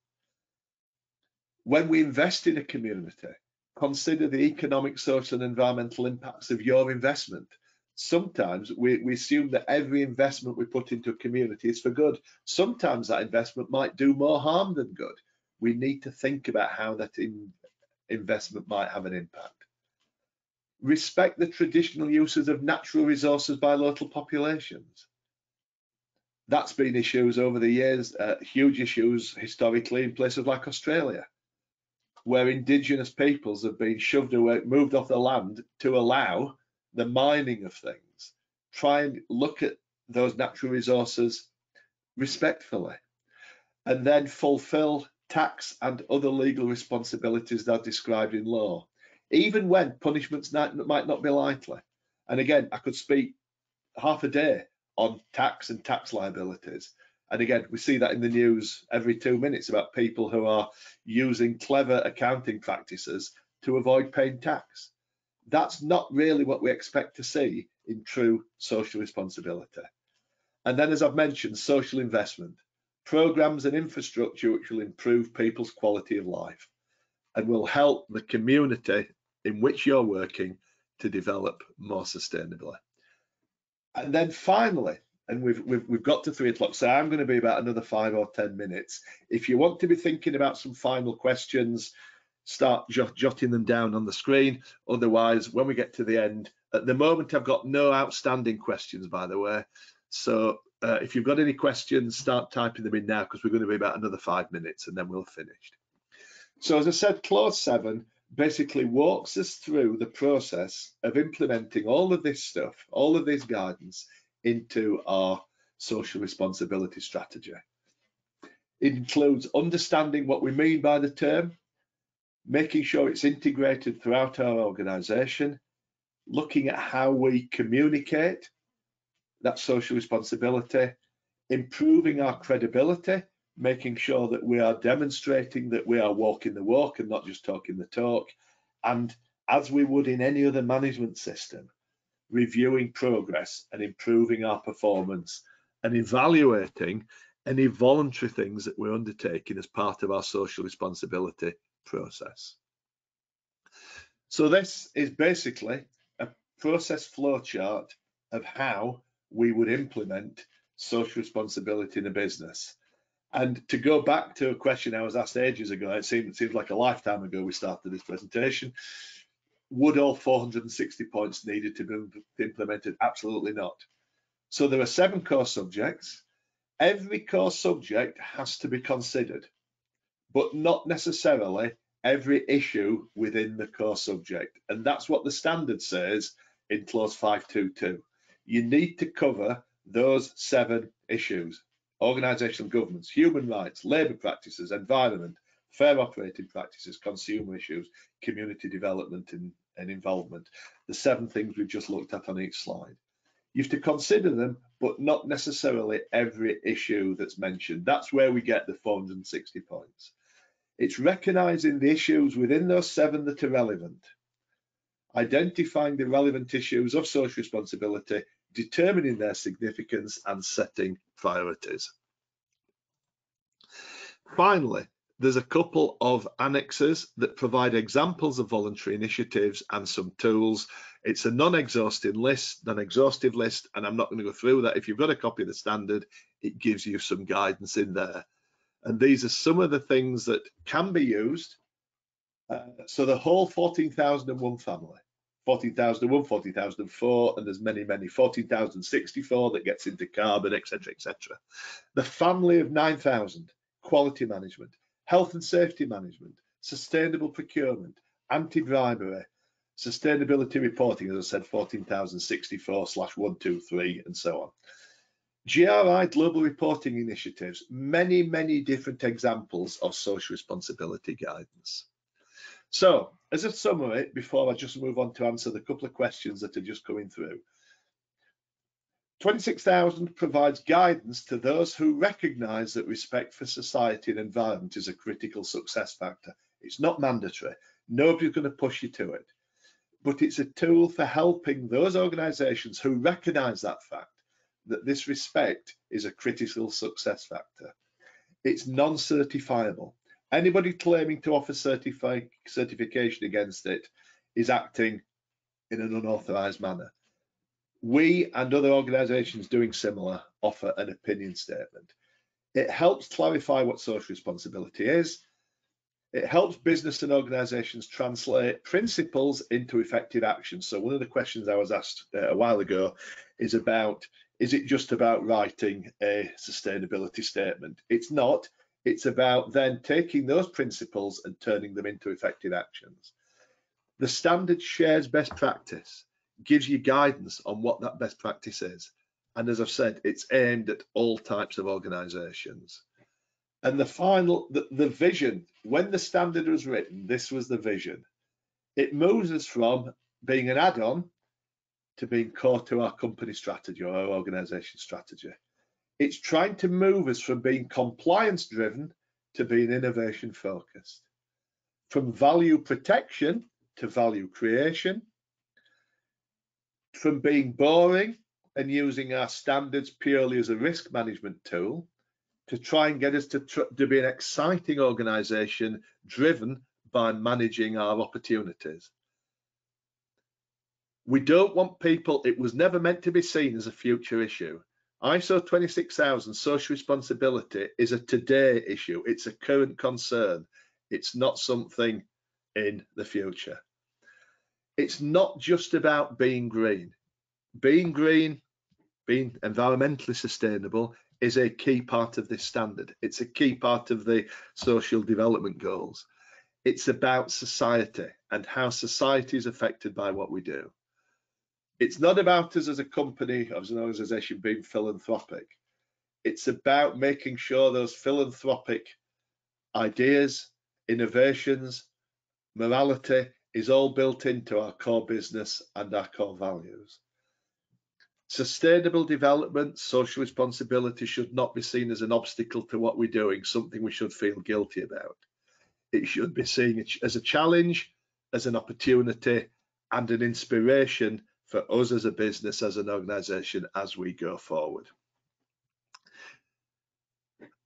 When we invest in a community, consider the economic, social, and environmental impacts of your investment. Sometimes we assume that every investment we put into a community is for good. Sometimes that investment might do more harm than good. We need to think about how that investment might have an impact. Respect the traditional uses of natural resources by local populations. That's been issues over the years, huge issues historically in places like Australia, where indigenous peoples have been shoved away, moved off the land to allow the mining of things. Try and look at those natural resources respectfully, and then fulfill tax and other legal responsibilities that are described in law, even when punishments might not be likely. And again, I could speak half a day on tax and tax liabilities. And again, we see that in the news every 2 minutes about people who are using clever accounting practices to avoid paying tax. That's not really what we expect to see in true social responsibility. And then, as I've mentioned, social investment, programs and infrastructure which will improve people's quality of life and will help the community in which you're working to develop more sustainably. And then finally, and we've got to 3 o'clock, so I'm going to be about another 5 or 10 minutes. If you want to be thinking about some final questions, start jotting them down on the screen. Otherwise, when we get to the end, at the moment, I've got no outstanding questions, by the way. So if you've got any questions, start typing them in now, because we're going to be about another 5 minutes and then we'll have finished. So as I said, clause 7 basically walks us through the process of implementing all of this stuff, all of this guidance into our social responsibility strategy. It includes understanding what we mean by the term, making sure it's integrated throughout our organisation, looking at how we communicate that social responsibility, improving our credibility, making sure that we are demonstrating that we are walking the walk and not just talking the talk, and as we would in any other management system, reviewing progress and improving our performance and evaluating any voluntary things that we're undertaking as part of our social responsibility process. So this is basically a process flowchart of how we would implement social responsibility in a business. And to go back to a question I was asked ages ago, it seems like a lifetime ago we started this presentation. Would all 460 points needed to be implemented? Absolutely not. So there are 7 core subjects. Every core subject has to be considered, but not necessarily every issue within the core subject. And that's what the standard says in clause 522. You need to cover those 7 issues: organisational governance, human rights, labour practices, environment, fair operating practices, consumer issues, community development and involvement. The 7 things we've just looked at on each slide. You have to consider them, but not necessarily every issue that's mentioned. That's where we get the 460 points. It's recognising the issues within those 7 that are relevant, identifying the relevant issues of social responsibility, determining their significance and setting priorities. Finally, there's a couple of annexes that provide examples of voluntary initiatives and some tools. It's a non-exhaustive list, and I'm not going to go through that. If you've got a copy of the standard, it gives you some guidance in there. And these are some of the things that can be used. So the whole 14,001 family, 14,001, 14,004, and there's many, 14,064 that gets into carbon, etc., etc. The family of 9,000, quality management, health and safety management, sustainable procurement, anti-bribery, sustainability reporting, as I said, 14,064/123, and so on. GRI, global reporting initiatives, many different examples of social responsibility guidance. So, as a summary, before I just move on to answer the couple of questions that are just coming through, 26,000 provides guidance to those who recognise that respect for society and environment is a critical success factor. It's not mandatory. Nobody's going to push you to it. But it's a tool for helping those organisations who recognise that fact, that this respect is a critical success factor. It's non-certifiable. Anybody claiming to offer certification against it is acting in an unauthorised manner. We and other organisations doing similar offer an opinion statement. It helps clarify what social responsibility is. It helps business and organisations translate principles into effective action. So one of the questions I was asked a while ago is it just about writing a sustainability statement? It's not. It's about then taking those principles and turning them into effective actions. The standard shares best practice, gives you guidance on what that best practice is. And as I've said, it's aimed at all types of organisations. And the vision, when the standard was written, this was the vision. It moves us from being an add-on to being core to our company strategy or our organisation strategy. It's trying to move us from being compliance-driven to being innovation-focused, from value protection to value creation, from being boring and using our standards purely as a risk management tool to try and get us to be an exciting organisation driven by managing our opportunities. We don't want people, it was never meant to be seen as a future issue. ISO 26000 social responsibility is a today issue. It's a current concern. It's not something in the future. It's not just about being green. Being green, being environmentally sustainable is a key part of this standard. It's a key part of the social development goals. It's about society and how society is affected by what we do. It's not about us as a company, as an organisation, being philanthropic. It's about making sure those philanthropic ideas, innovations, morality is all built into our core business and our core values. Sustainable development, social responsibility should not be seen as an obstacle to what we're doing, something we should feel guilty about. It should be seen as a challenge, as an opportunity, and an inspiration for us as a business, as an organisation, as we go forward.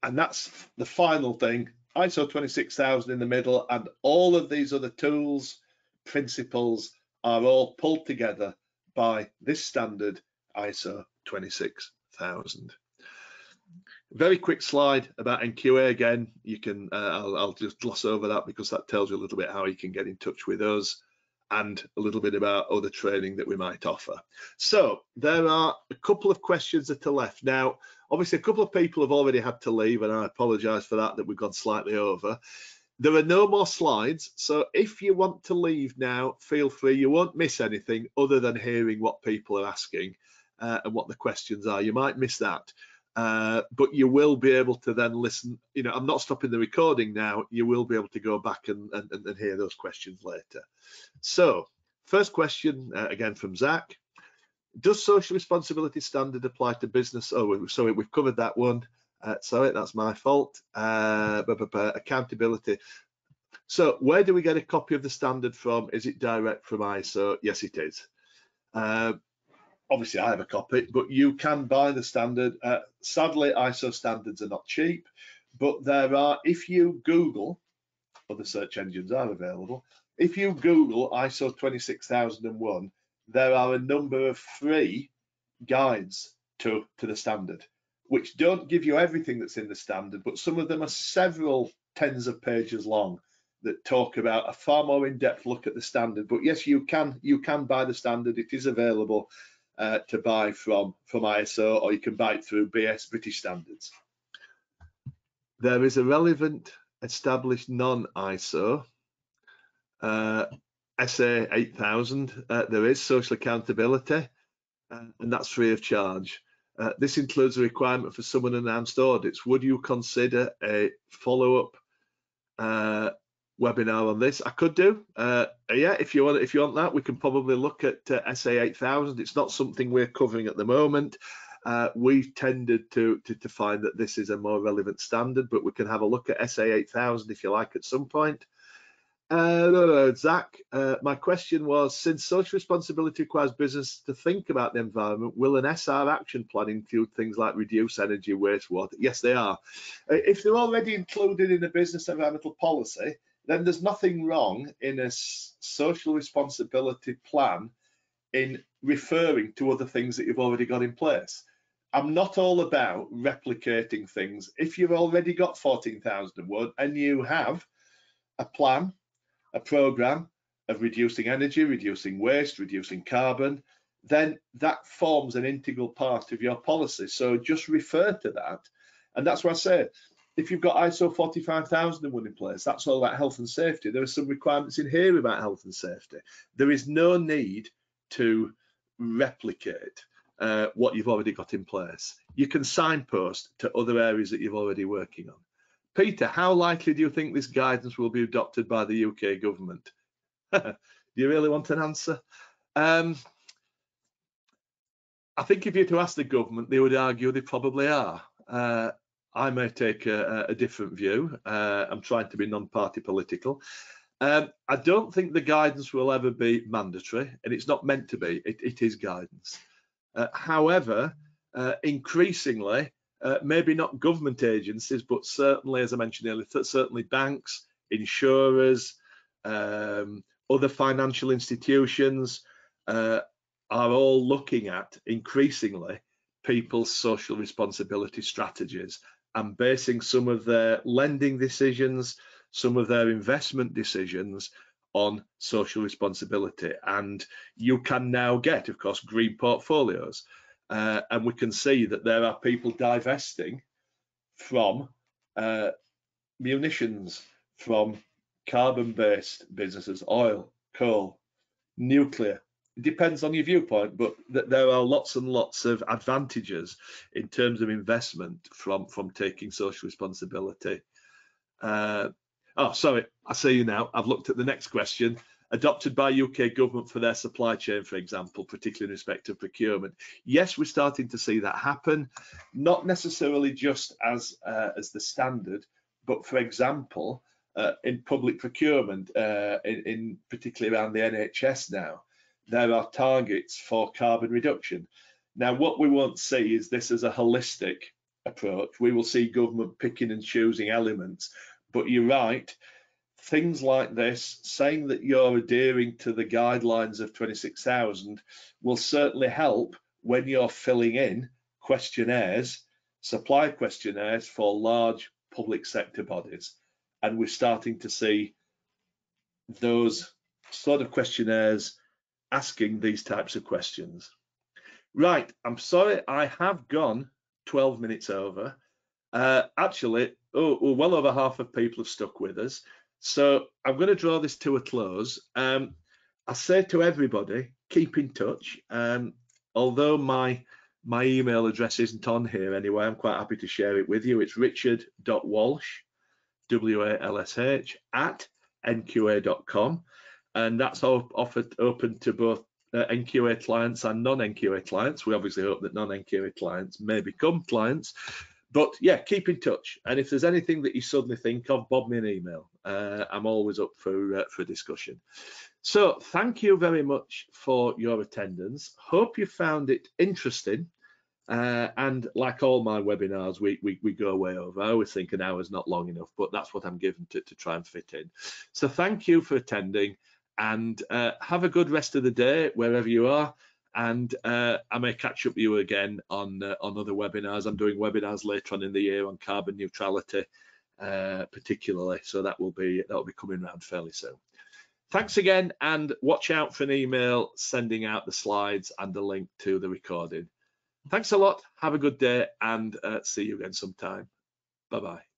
And that's the final thing, ISO 26000 in the middle, and all of these other tools, principles are all pulled together by this standard, ISO 26000. Very quick slide about NQA again. You can, I'll just gloss over that because that tells you a little bit how you can get in touch with us and a little bit about other training that we might offer. So there are a couple of questions that are left. Now, obviously a couple of people have already had to leave, and I apologise for that we've gone slightly over. There are no more slides, so if you want to leave now, feel free. You won't miss anything other than hearing what people are asking and what the questions are. You might miss that. But you will be able to then listen. You know, I'm not stopping the recording now. You will be able to go back and hear those questions later. So, first question again from Zach. Does social responsibility standard apply to business? Oh, sorry, we've covered that one. Sorry, that's my fault. Accountability. So, where do we get a copy of the standard from? Is it direct from ISO? Yes, it is. Obviously, I have a copy, but you can buy the standard. Sadly, ISO standards are not cheap, but there are, if you Google, other search engines are available. If you Google ISO 26001, there are a number of free guides to the standard, which don't give you everything that's in the standard, but some of them are several tens of pages long that talk about a far more in-depth look at the standard. But yes, you can buy the standard. It is available to buy from ISO, or you can buy it through BS, British Standards. There is a relevant established non-ISO, SA 8000. There is social accountability, and that's free of charge. This includes a requirement for someone enhanced audits. Would you consider a follow-up webinar on this? I could do. Yeah, if you want that, we can probably look at SA 8000. It's not something we're covering at the moment. We've tended to find that this is a more relevant standard, but we can have a look at SA 8000 if you like at some point. Zach, my question was, since social responsibility requires business to think about the environment, will an SR action plan include things like reduce energy, waste, water? Yes, they are. If they're already included in a business environmental policy, then there's nothing wrong in a social responsibility plan in referring to other things that you've already got in place. I'm not all about replicating things. If you've already got 14,001 and you have a plan, a program of reducing energy, reducing waste, reducing carbon, then that forms an integral part of your policy. So just refer to that. And that's what I say. If you've got ISO 45001 in place, that's all about health and safety. There are some requirements in here about health and safety. There is no need to replicate what you've already got in place. You can signpost to other areas that you're already working on. Peter, how likely do you think this guidance will be adopted by the UK government? Do you really want an answer? I think if you were to ask the government, they would argue they probably are. I may take a different view. I'm trying to be non-party political. I don't think the guidance will ever be mandatory, and it's not meant to be. It is guidance. However, increasingly, maybe not government agencies, but certainly, as I mentioned earlier, certainly banks, insurers, other financial institutions are all looking at increasingly people's social responsibility strategies and basing some of their lending decisions, some of their investment decisions on social responsibility. And you can now get, of course, green portfolios. And we can see that there are people divesting from munitions, from carbon-based businesses, oil, coal, nuclear. It depends on your viewpoint, but there are lots and lots of advantages in terms of investment from taking social responsibility. Oh, sorry, I see you now. I've looked at the next question. Adopted by UK government for their supply chain, for example, particularly in respect of procurement. Yes, we're starting to see that happen, not necessarily just as the standard, but for example, in public procurement, in particularly around the NHS now, there are targets for carbon reduction. Now, what we won't see is this as a holistic approach. We will see government picking and choosing elements, but you're right, things like this, saying that you're adhering to the guidelines of 26,000 will certainly help when you're filling in questionnaires, supply questionnaires for large public sector bodies. And we're starting to see those sort of questionnaires asking these types of questions. Right, I'm sorry, I have gone 12 minutes over. Actually, well over half of people have stuck with us. So I'm going to draw this to a close. I say to everybody, keep in touch. Although my email address isn't on here anyway, I'm quite happy to share it with you. It's richard.walsh, W-A-L-S-H, at nqa.com. And that's open to both NQA clients and non-NQA clients. We obviously hope that non-NQA clients may become clients. But yeah, keep in touch. And if there's anything that you suddenly think of, bob me an email. I'm always up for discussion. So thank you very much for your attendance. Hope you found it interesting. And like all my webinars, we go way over. I always think an hour is not long enough, but that's what I'm given to try and fit in. So thank you for attending, and have a good rest of the day wherever you are. And I may catch up with you again on other webinars. I'm doing webinars later on in the year on carbon neutrality, particularly. So that will be coming around fairly soon. Thanks again, and watch out for an email sending out the slides and the link to the recording. Thanks a lot. Have a good day, and see you again sometime. Bye-bye.